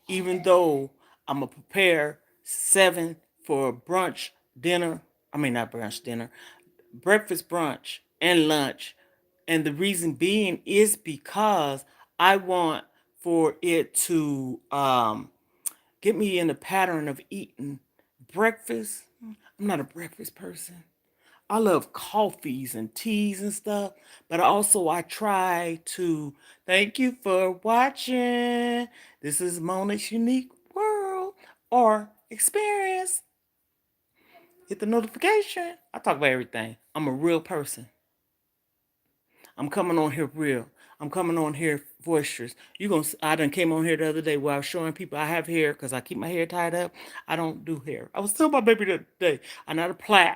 Even though I'm going to prepare 7 for brunch, dinner. I mean, not brunch, dinner. Breakfast, brunch, and lunch. And the reason being is because I want for it to get me in the pattern of eating breakfast. I'm not a breakfast person. I love coffees and teas and stuff, but also I try to thank you for watching. This is Mona's Unique World or Experience. Hit the notification. I talk about everything. I'm a real person. I'm coming on here real. I'm coming on here boisterous. I done came on here the other day where I was showing people I have hair because I keep my hair tied up. I don't do hair. I was telling my baby the other day, I'm not a plait.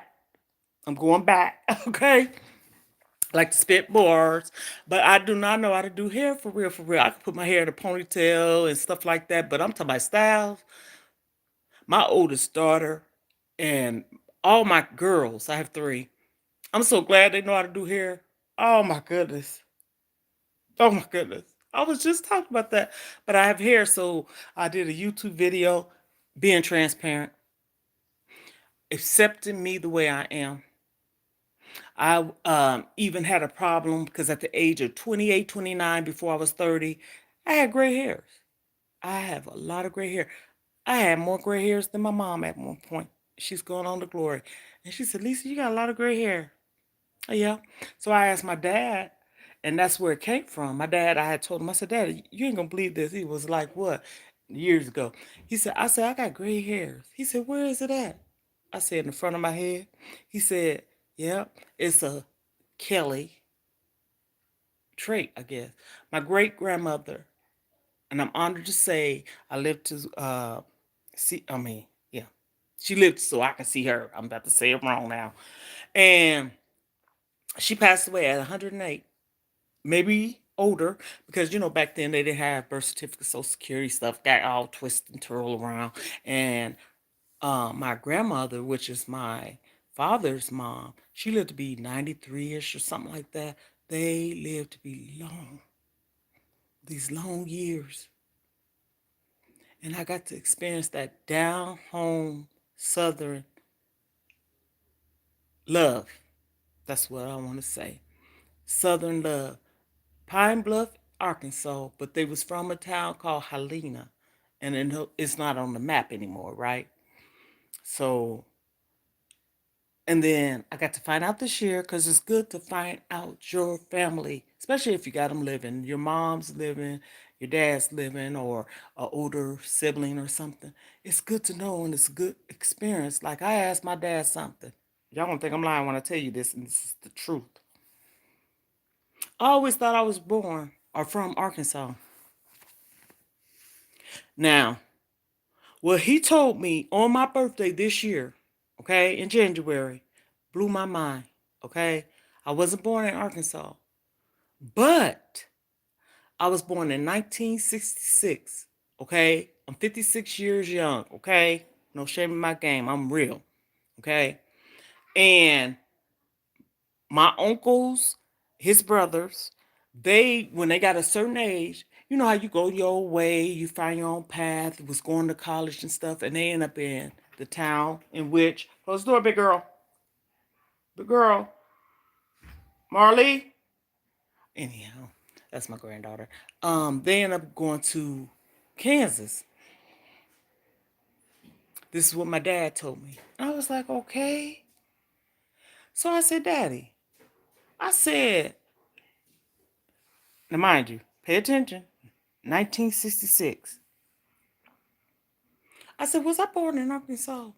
I'm going back, okay? I like to spit bars, but I do not know how to do hair for real, for real. I can put my hair in a ponytail and stuff like that, but I'm talking about styles. My oldest daughter and all my girls, I have 3. I'm so glad they know how to do hair. Oh my goodness. Oh my goodness. I was just talking about that. But I have hair, so I did a YouTube video being transparent, accepting me the way I am. I even had a problem because at the age of 28, 29, before I was 30, I had gray hairs. I have a lot of gray hair. I had more gray hairs than my mom at one point. She's going on to glory. And she said, Lisa, you got a lot of gray hair. Oh, yeah. So I asked my dad, and that's where it came from. My dad, I had told him, I said, Dad, you ain't gonna believe this. He was like, what? Years ago. I said, I got gray hairs. He said, where is it at? I said, in the front of my head. He said, yeah, it's a Kelly trait, I guess. My great grandmother, and I'm honored to say I lived to yeah. She lived so I can see her. I'm about to say it wrong now. And she passed away at 108. Maybe older, because back then they didn't have birth certificates, social security stuff, got all twisted and twirled around. And my grandmother, which is my father's mom, she lived to be 93-ish or something like that. They lived to be long, these long years. And I got to experience that down home Southern love. That's what I want to say. Southern love. Pine Bluff, Arkansas, but they was from a town called Helena, and it's not on the map anymore, right? So And then I got to find out this year because it's good to find out your family, especially if you got them living. Your mom's living, your dad's living, or an older sibling or something. It's good to know and it's a good experience. Like I asked my dad something. Y'all gonna think I'm lying when I tell you this, and this is the truth. I always thought I was born or from Arkansas. Now, what he told me on my birthday this year, okay, in January, blew my mind, okay? I wasn't born in Arkansas, but I was born in 1966, okay? I'm 56 years young, okay? No shame in my game. I'm real, okay? And my uncles, his brothers, they, when they got a certain age, you know how you go your way, you find your own path, was going to college and stuff, and they end up in the town in which, close the door, big girl, Marley. Anyhow, that's my granddaughter. They end up going to Kansas. This is what my dad told me. I was like, okay. So I said, Daddy, I said, now mind you, pay attention, 1966. I said, was I born in Arkansas?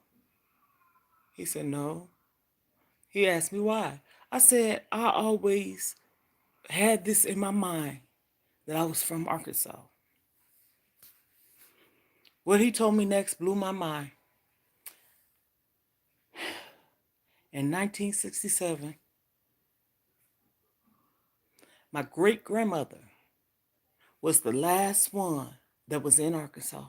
He said, no. He asked me why. I said, I always had this in my mind that I was from Arkansas. What he told me next blew my mind. In 1967, my great grandmother was the last one that was in Arkansas.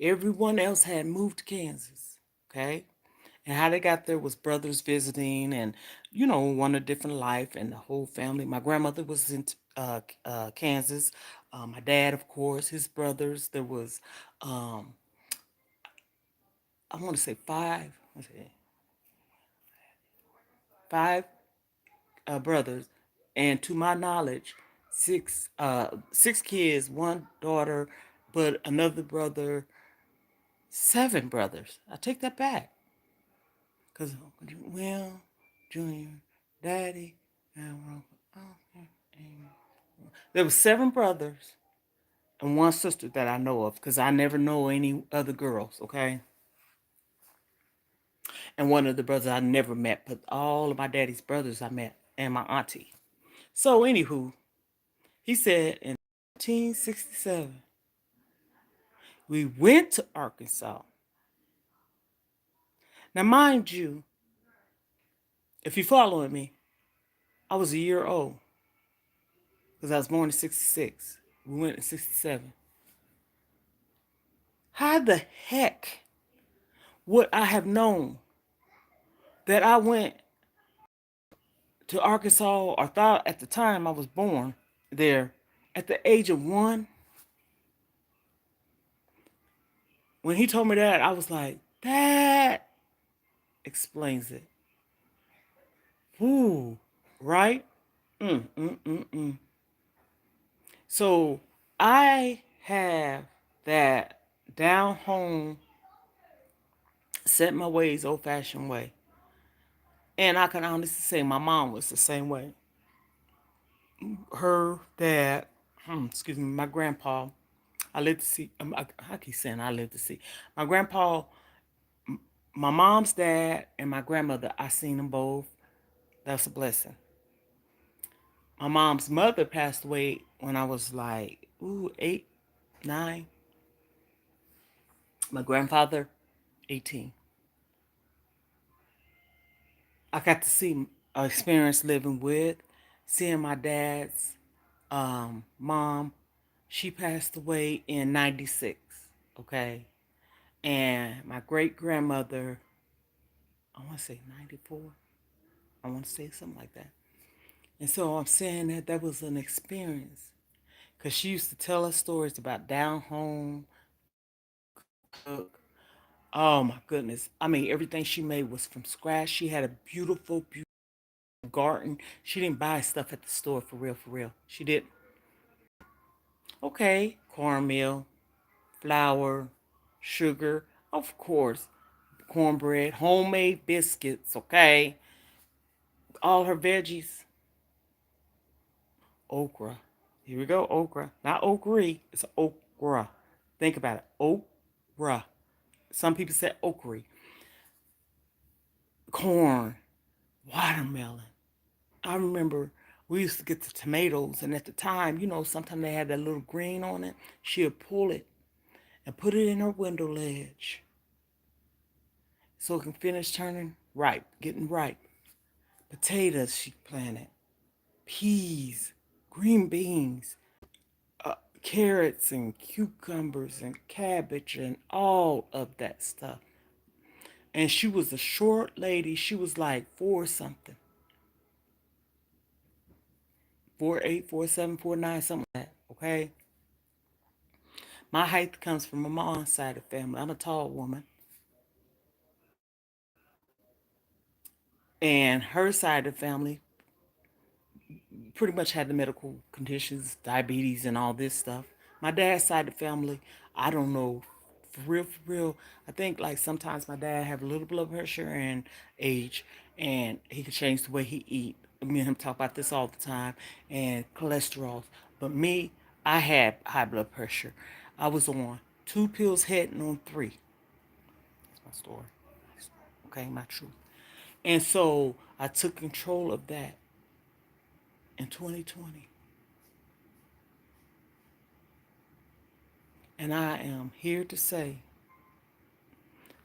Everyone else had moved to Kansas, okay? And how they got there was brothers visiting and, you know, wanted a different life and the whole family. My grandmother was in Kansas. My dad, of course, his brothers. There was, um, I want to say five brothers. And to my knowledge, six kids, one daughter, but another brother, seven brothers. I take that back. Because Will, Junior, Daddy, and Uncle, there were seven brothers and one sister that I know of because I never know any other girls, okay? And one of the brothers I never met, but all of my daddy's brothers I met and my auntie. So, anywho, he said in 1967, we went to Arkansas. Now, mind you, if you're following me, I was a year old because I was born in 66. We went in 67. How the heck would I have known that I went to Arkansas or thought at the time I was born there at the age of 1? When he told me that, I was like, that explains it. Ooh, right? Mm, mm, mm, mm. So I have that down home, set my ways, old fashioned way. And I can honestly say my mom was the same way. Her dad, excuse me, my grandpa, I lived to see, I keep saying I lived to see. My grandpa, my mom's dad, and my grandmother, I seen them both. That's a blessing. My mom's mother passed away when I was like, 8, 9. My grandfather, 18. I got to see, experience living with, seeing my dad's mom. She passed away in 96, okay? And my great grandmother, I want to say 94. I want to say something like that. And so I'm saying that that was an experience because she used to tell us stories about down home, cook. Oh my goodness. I mean, everything she made was from scratch. She had a beautiful, beautiful garden. She didn't buy stuff at the store for real, for real. She did. Okay, cornmeal, flour, sugar, of course. cornbread, homemade biscuits, okay? All her veggies, okra. Here we go, okra. Not okra, it's okra. Think about it, okra. Some people say okra. Corn, watermelon. I remember we used to get the tomatoes, and at the time, you know, sometimes they had that little green on it. She'd pull it and put it in her window ledge so it can finish turning ripe, getting ripe. Potatoes she planted, peas, green beans, carrots and cucumbers and cabbage and all of that stuff. And she was a short lady. She was like 4 something. 4'8", 4'7", 4'9", something like that. Okay. My height comes from my mom's side of the family. I'm a tall woman. And her side of the family pretty much had the medical conditions, diabetes and all this stuff. My dad's side of the family, I don't know, for real. I think like sometimes my dad have a little blood pressure and age, and he could change the way he eat. Me and him talk about this all the time, and cholesterol. But me, I had high blood pressure. I was on 2 pills heading on 3. That's my story. Okay, my truth. And so I took control of that in 2020. And I am here to say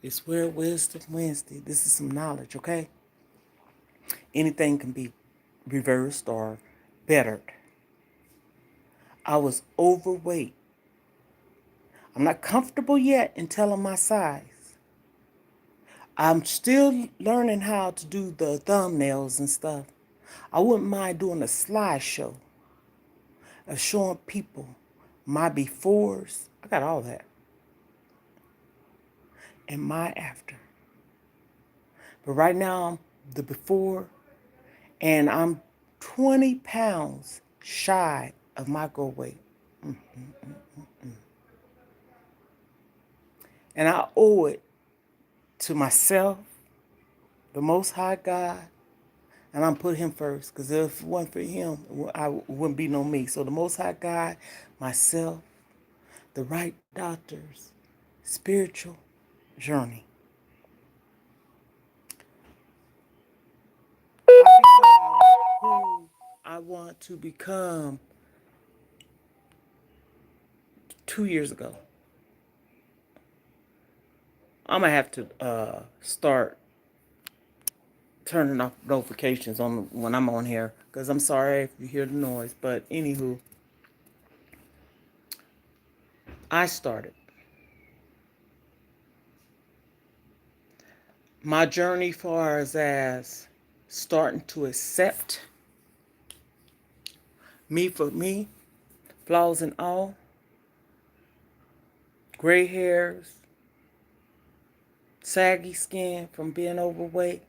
it's where Wisdom Wednesday. This is some knowledge, okay? Anything can be reversed or bettered. I was overweight. I'm not comfortable yet in telling my size. I'm still learning how to do the thumbnails and stuff. I wouldn't mind doing a slideshow of showing people my befores. I got all that. And my after. But right now, I'm the before, and I'm 20 pounds shy of my goal weight. And I owe it to myself, the Most High God, and I'm put him first, because if it wasn't for him, I wouldn't be no me. So the Most High God, myself, the right doctors, spiritual journey. I become who I want to become 2 years ago. I'm going to have to start turning off notifications on when I'm on here, because I'm sorry if you hear the noise. But anywho, I started my journey far as starting to accept me for me, flaws and all, gray hairs, saggy skin from being overweight.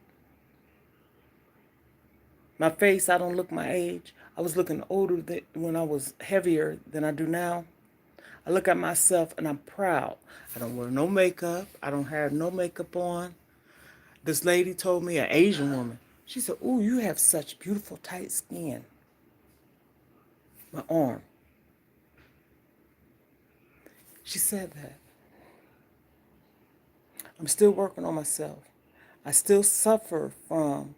My face, I don't look my age. I was looking older when I was heavier than I do now. I look at myself and I'm proud. I don't wear no makeup. I don't have no makeup on. This lady told me, an Asian woman, she said, "Ooh, you have such beautiful tight skin." My arm. She said that. I'm still working on myself. I still suffer from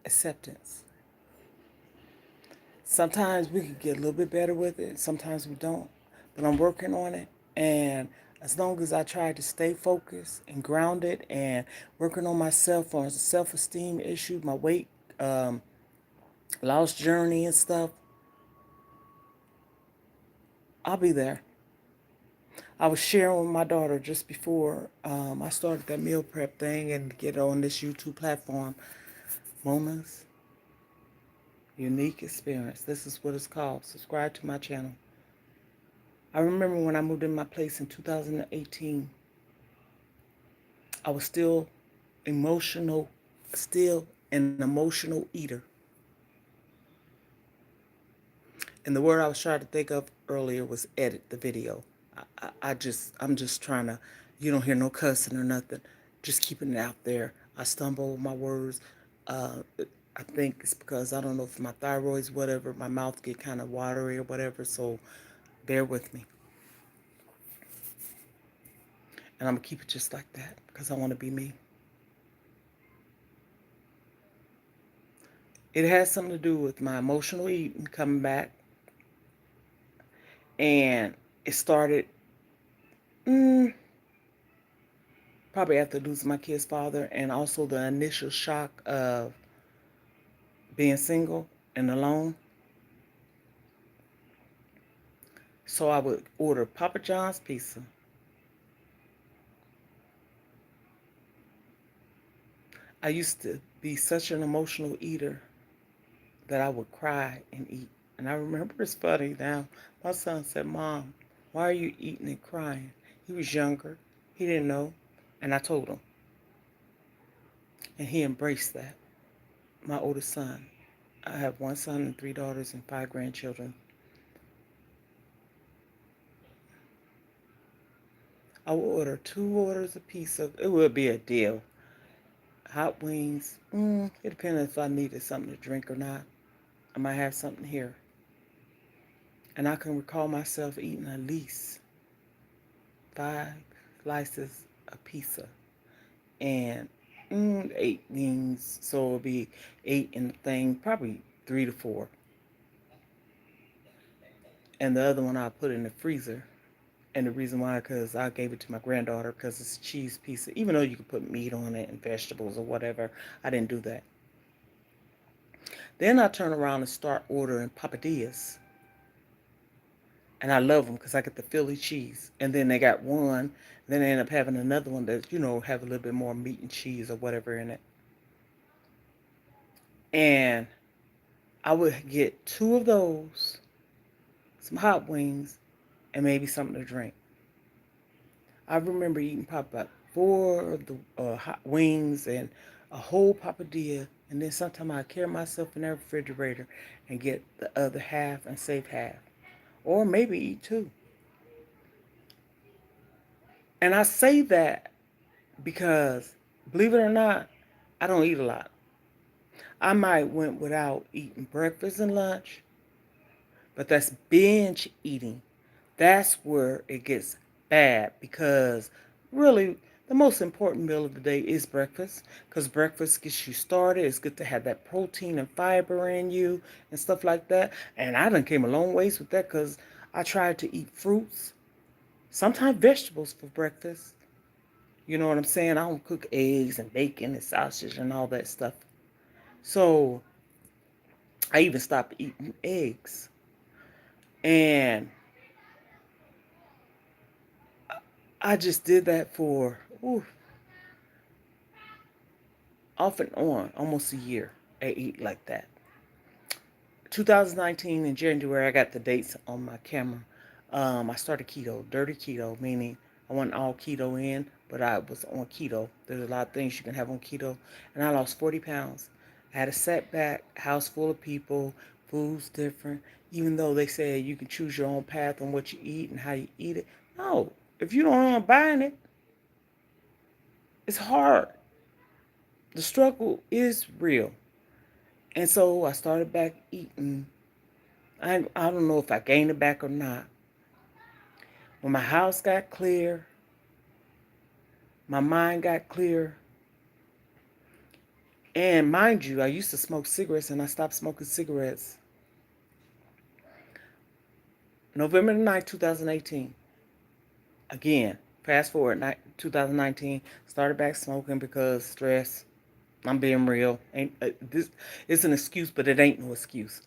acceptance. Sometimes we can get a little bit better with it. Sometimes we don't. But I'm working on it. And as long as I try to stay focused and grounded and working on myself on a self-esteem issue, my weight loss journey and stuff, I'll be there. I was sharing with my daughter just before I started that meal prep thing and get on this YouTube platform, Mona's Unique Experience. This is what it's called. Subscribe to my channel. I remember when I moved in my place in 2018, I was still an emotional eater. And the word I was trying to think of earlier was edit the video. I'm just trying to You don't hear no cussing or nothing. Just keeping it out there. I stumble over my words. Uh, I think it's because I don't know if my thyroid's whatever. My mouth get kind of watery or whatever. So bear with me. And I'm gonna keep it just like that because I want to be me. It has something to do with my emotional eating coming back, and it started mm, probably after losing my kid's father, and also the initial shock of being single and alone. So I would order Papa John's pizza. I used to be such an emotional eater that I would cry and eat. And I remember it's funny now. My son said, "Mom, why are you eating and crying?" He was younger. He didn't know. And I told him. And he embraced that. My oldest son. I have one son and three daughters and five grandchildren. I would order 2 orders of pizza. It would be a deal. Hot wings. It depends if I needed something to drink or not. I might have something here. And I can recall myself eating at least 5 slices of pizza and 8 wings. So it'll be 8 in the thing, probably 3 to 4. And the other one I put in the freezer. And the reason why, because I gave it to my granddaughter because it's cheese pizza. Even though you can put meat on it and vegetables or whatever, I didn't do that. Then I turn around and start ordering papadillas. And I love them because I get the Philly cheese. And then they got one. And then they end up having another one that, have a little bit more meat and cheese or whatever in it. And I would get 2 of those, some hot wings, and maybe something to drink. I remember eating probably about 4 of the hot wings and a whole papadilla. And then sometimes I carry myself in the refrigerator and get the other half and save half. Or maybe eat 2. And I say that because, believe it or not, I don't eat a lot. I might went without eating breakfast and lunch, but that's binge eating. That's where it gets bad because really the most important meal of the day is breakfast because breakfast gets you started. It's good to have that protein and fiber in you and stuff like that. And I done came a long ways with that because I tried to eat fruits, sometimes vegetables for breakfast. You know what I'm saying? I don't cook eggs and bacon and sausage and all that stuff. So I even stopped eating eggs. And I just did that for off and on almost a year. I eat like that. 2019 in January, I got the dates on my camera. I started keto, dirty keto, meaning I wasn't all keto in, but I was on keto. There's a lot of things you can have on keto. And I lost 40 pounds. I had a setback, house full of people, food's different. Even though they say you can choose your own path on what you eat and how you eat it. No, if you don't want to buying it, it's hard. The struggle is real. And so I started back eating. I don't know if I gained it back or not. When my house got clear, my mind got clear. And mind you, I used to smoke cigarettes and I stopped smoking cigarettes November 9th, 2018. Again, fast forward 2019, started back smoking because stress. I'm being real. Ain't this is an excuse, but it ain't no excuse.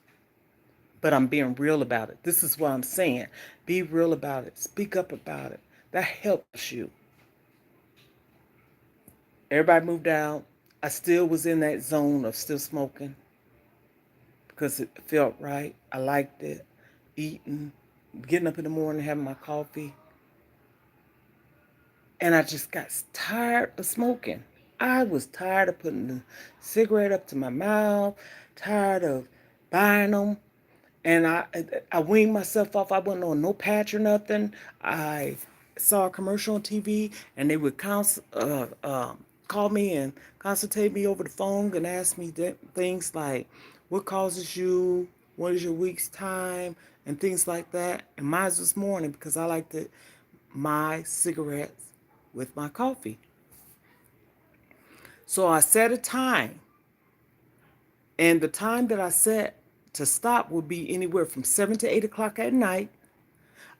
But I'm being real about it. This is what I'm saying. Be real about it. Speak up about it. That helps you. Everybody moved out. I still was in that zone of still smoking because it felt right. I liked it. Eating, getting up in the morning, having my coffee. And I just got tired of smoking. I was tired of putting the cigarette up to my mouth, tired of buying them. And I weaned myself off. I wasn't on no patch or nothing. I saw a commercial on TV, and they would call me and consultate me over the phone and ask me things like, what causes you, what is your week's time, and things like that. And mine was morning because I like to my cigarettes with my coffee. So I set a time, and the time that I set to stop would be anywhere from 7 to 8 o'clock at night.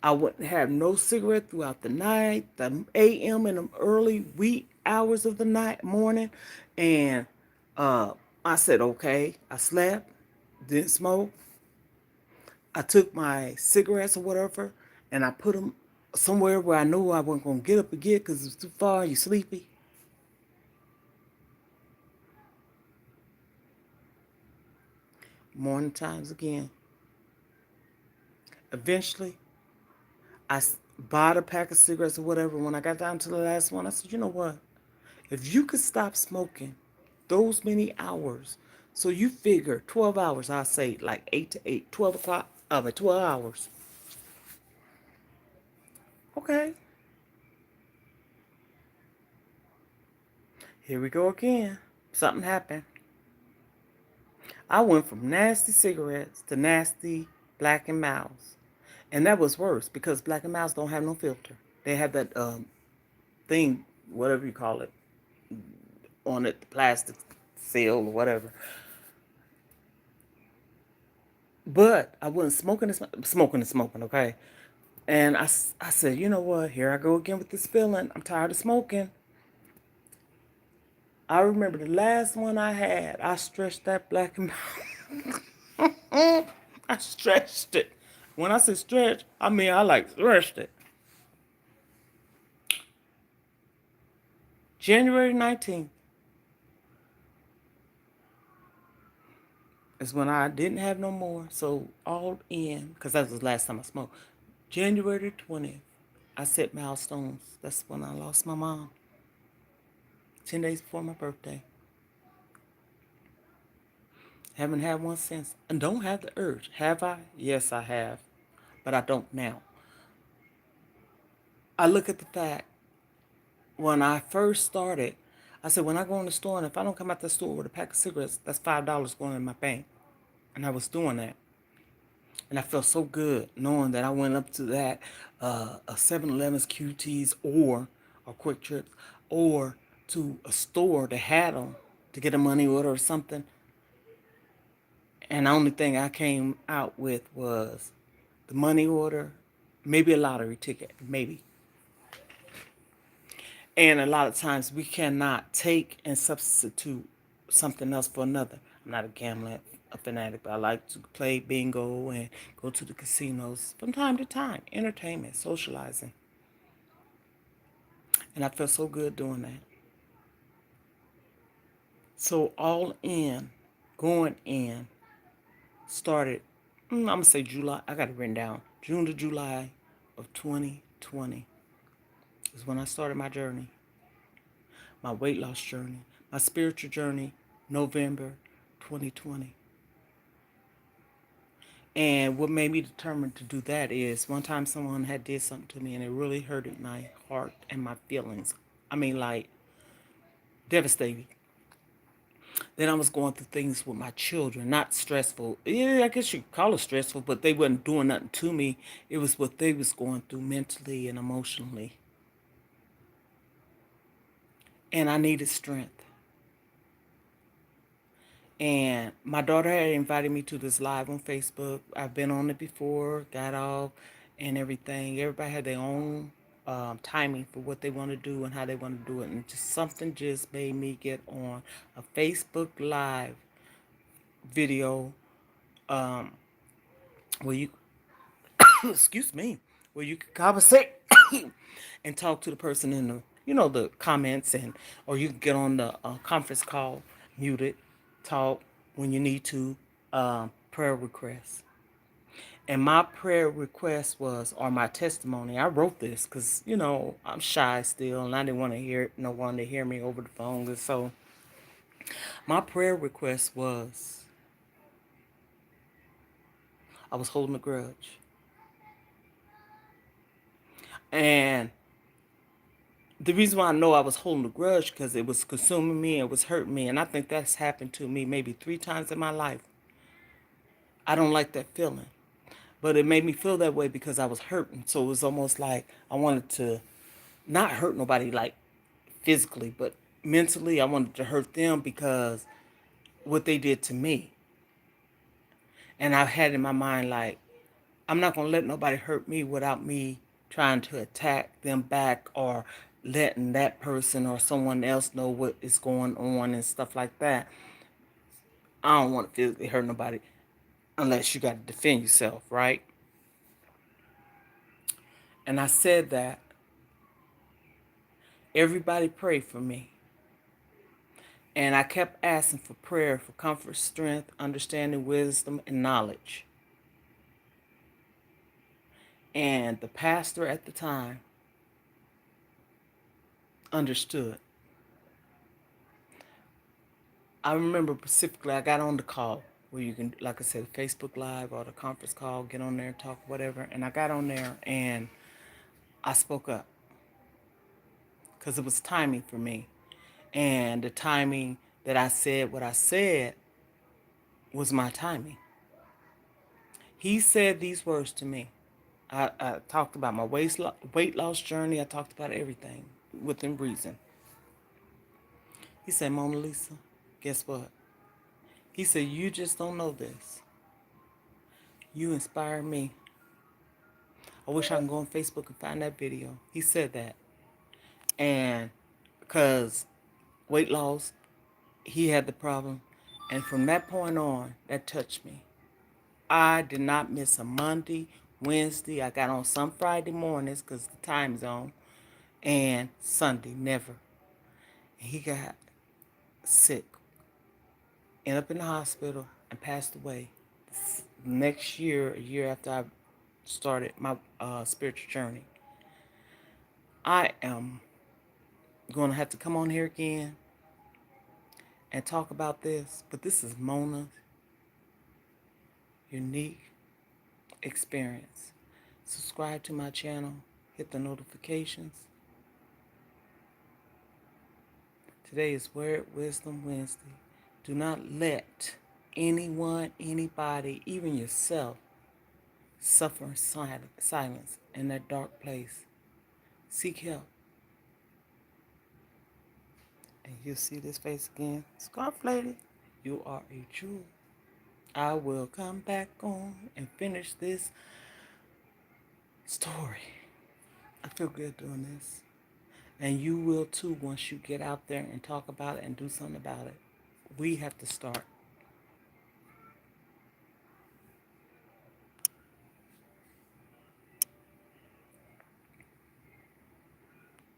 I wouldn't have no cigarette throughout the night, the a.m. and the early wee hours of the night, morning. And I said, okay. I slept, didn't smoke. I took my cigarettes or whatever, and I put them somewhere where I knew I wasn't going to get up again because it's too far, you sleepy. Morning times again. Eventually, bought a pack of cigarettes or whatever. When I got down to the last one, I said, you know what? If you could stop smoking those many hours, so you figure 12 hours, I say like 8 to 8, 12 o'clock, 12 hours. Okay. Here we go again. Something happened. I went from nasty cigarettes to nasty Black and Milds. And that was worse because Black and Milds don't have no filter. They have that thing, whatever you call it, on it, the plastic seal or whatever. But I wasn't smoking, okay? And I said, you know what? Here I go again with this feeling. I'm tired of smoking. I remember the last one I had, I stretched that Black and Mild. I stretched it. When I say stretch, I mean I like stretched it. January 19th is when I didn't have no more. So all in, because that was the last time I smoked. January 20th, I set milestones. That's when I lost my mom. 10 days before my birthday. Haven't had one since. And don't have the urge. Have I? Yes, I have. But I don't now. I look at the fact, when I first started, I said, when I go in the store, and if I don't come out the store with a pack of cigarettes, that's $5 going in my bank. And I was doing that. And I felt so good knowing that I went up to that, a 7-Eleven's QT's or a Quick Trips, or to a store that had them to get a money order or something. And the only thing I came out with was the money order, maybe a lottery ticket, maybe. And a lot of times we cannot take and substitute something else for another. I'm not a gambling fanatic, but I like to play bingo and go to the casinos from time to time. Entertainment, socializing. And I feel so good doing that. So all in, going in, started, I'm going to say July. I got it written down. June to July of 2020 is when I started my journey. My weight loss journey. My spiritual journey, November 2020. And what made me determined to do that is one time someone had did something to me and it really hurted my heart and my feelings. I mean, like, devastating. Then I was going through things with my children, not stressful. Yeah, I guess you could call it stressful, but they wasn't doing nothing to me. It was what they was going through mentally and emotionally. And I needed strength. And my daughter had invited me to this live on Facebook. I've been on it before, got off and everything. Everybody had their own timing for what they want to do and how they want to do it. And just something just made me get on a Facebook live video where you, excuse me, where you can conversate and talk to the person in the, the comments, and or you can get on the conference call, muted, talk when you need to, prayer requests. And my prayer request was, or my testimony, I wrote this because, I'm shy still and I didn't want to hear no one to hear me over the phone. And so my prayer request was, I was holding a grudge. And the reason why I know I was holding a grudge because it was consuming me, it was hurting me, and I think that's happened to me maybe 3 times in my life. I don't like that feeling, but it made me feel that way because I was hurting. So it was almost like I wanted to not hurt nobody like physically, but mentally I wanted to hurt them because what they did to me. And I had in my mind like I'm not gonna let nobody hurt me without me trying to attack them back or letting that person or someone else know what is going on and stuff like that. I don't want to physically hurt nobody unless you got to defend yourself, right? And I said that everybody prayed for me. And I kept asking for prayer for comfort, strength, understanding, wisdom, and knowledge. And the pastor at the time understood. I remember specifically I got on the call where you can, like I said, Facebook Live or the conference call, get on there and talk, whatever. And I got on there and I spoke up because it was timing for me. And the timing that I said what I said was my timing. He said these words to me. I talked about my weight loss journey. I talked about everything within reason. He said, Mona Lisa, guess what? He said, you just don't know this. You inspire me. I wish I can go on Facebook and find that video. He said that. And because weight loss, he had the problem. And from that point on, that touched me. I did not miss a Monday, Wednesday. I got on some Friday mornings because the time zone. And Sunday, never. And he got sick, ended up in the hospital, and passed away. Next year, a year after I started my spiritual journey. I am going to have to come on here again and talk about this, but this is Mona's unique experience. Subscribe to my channel, hit the notifications. Today is Word Wisdom Wednesday. Do not let anyone, anybody, even yourself, suffer in silence in that dark place. Seek help. And you'll see this face again. Scarf Lady, you are a jewel. I will come back on and finish this story. I feel good doing this. And you will too once you get out there and talk about it and do something about it. We have to start.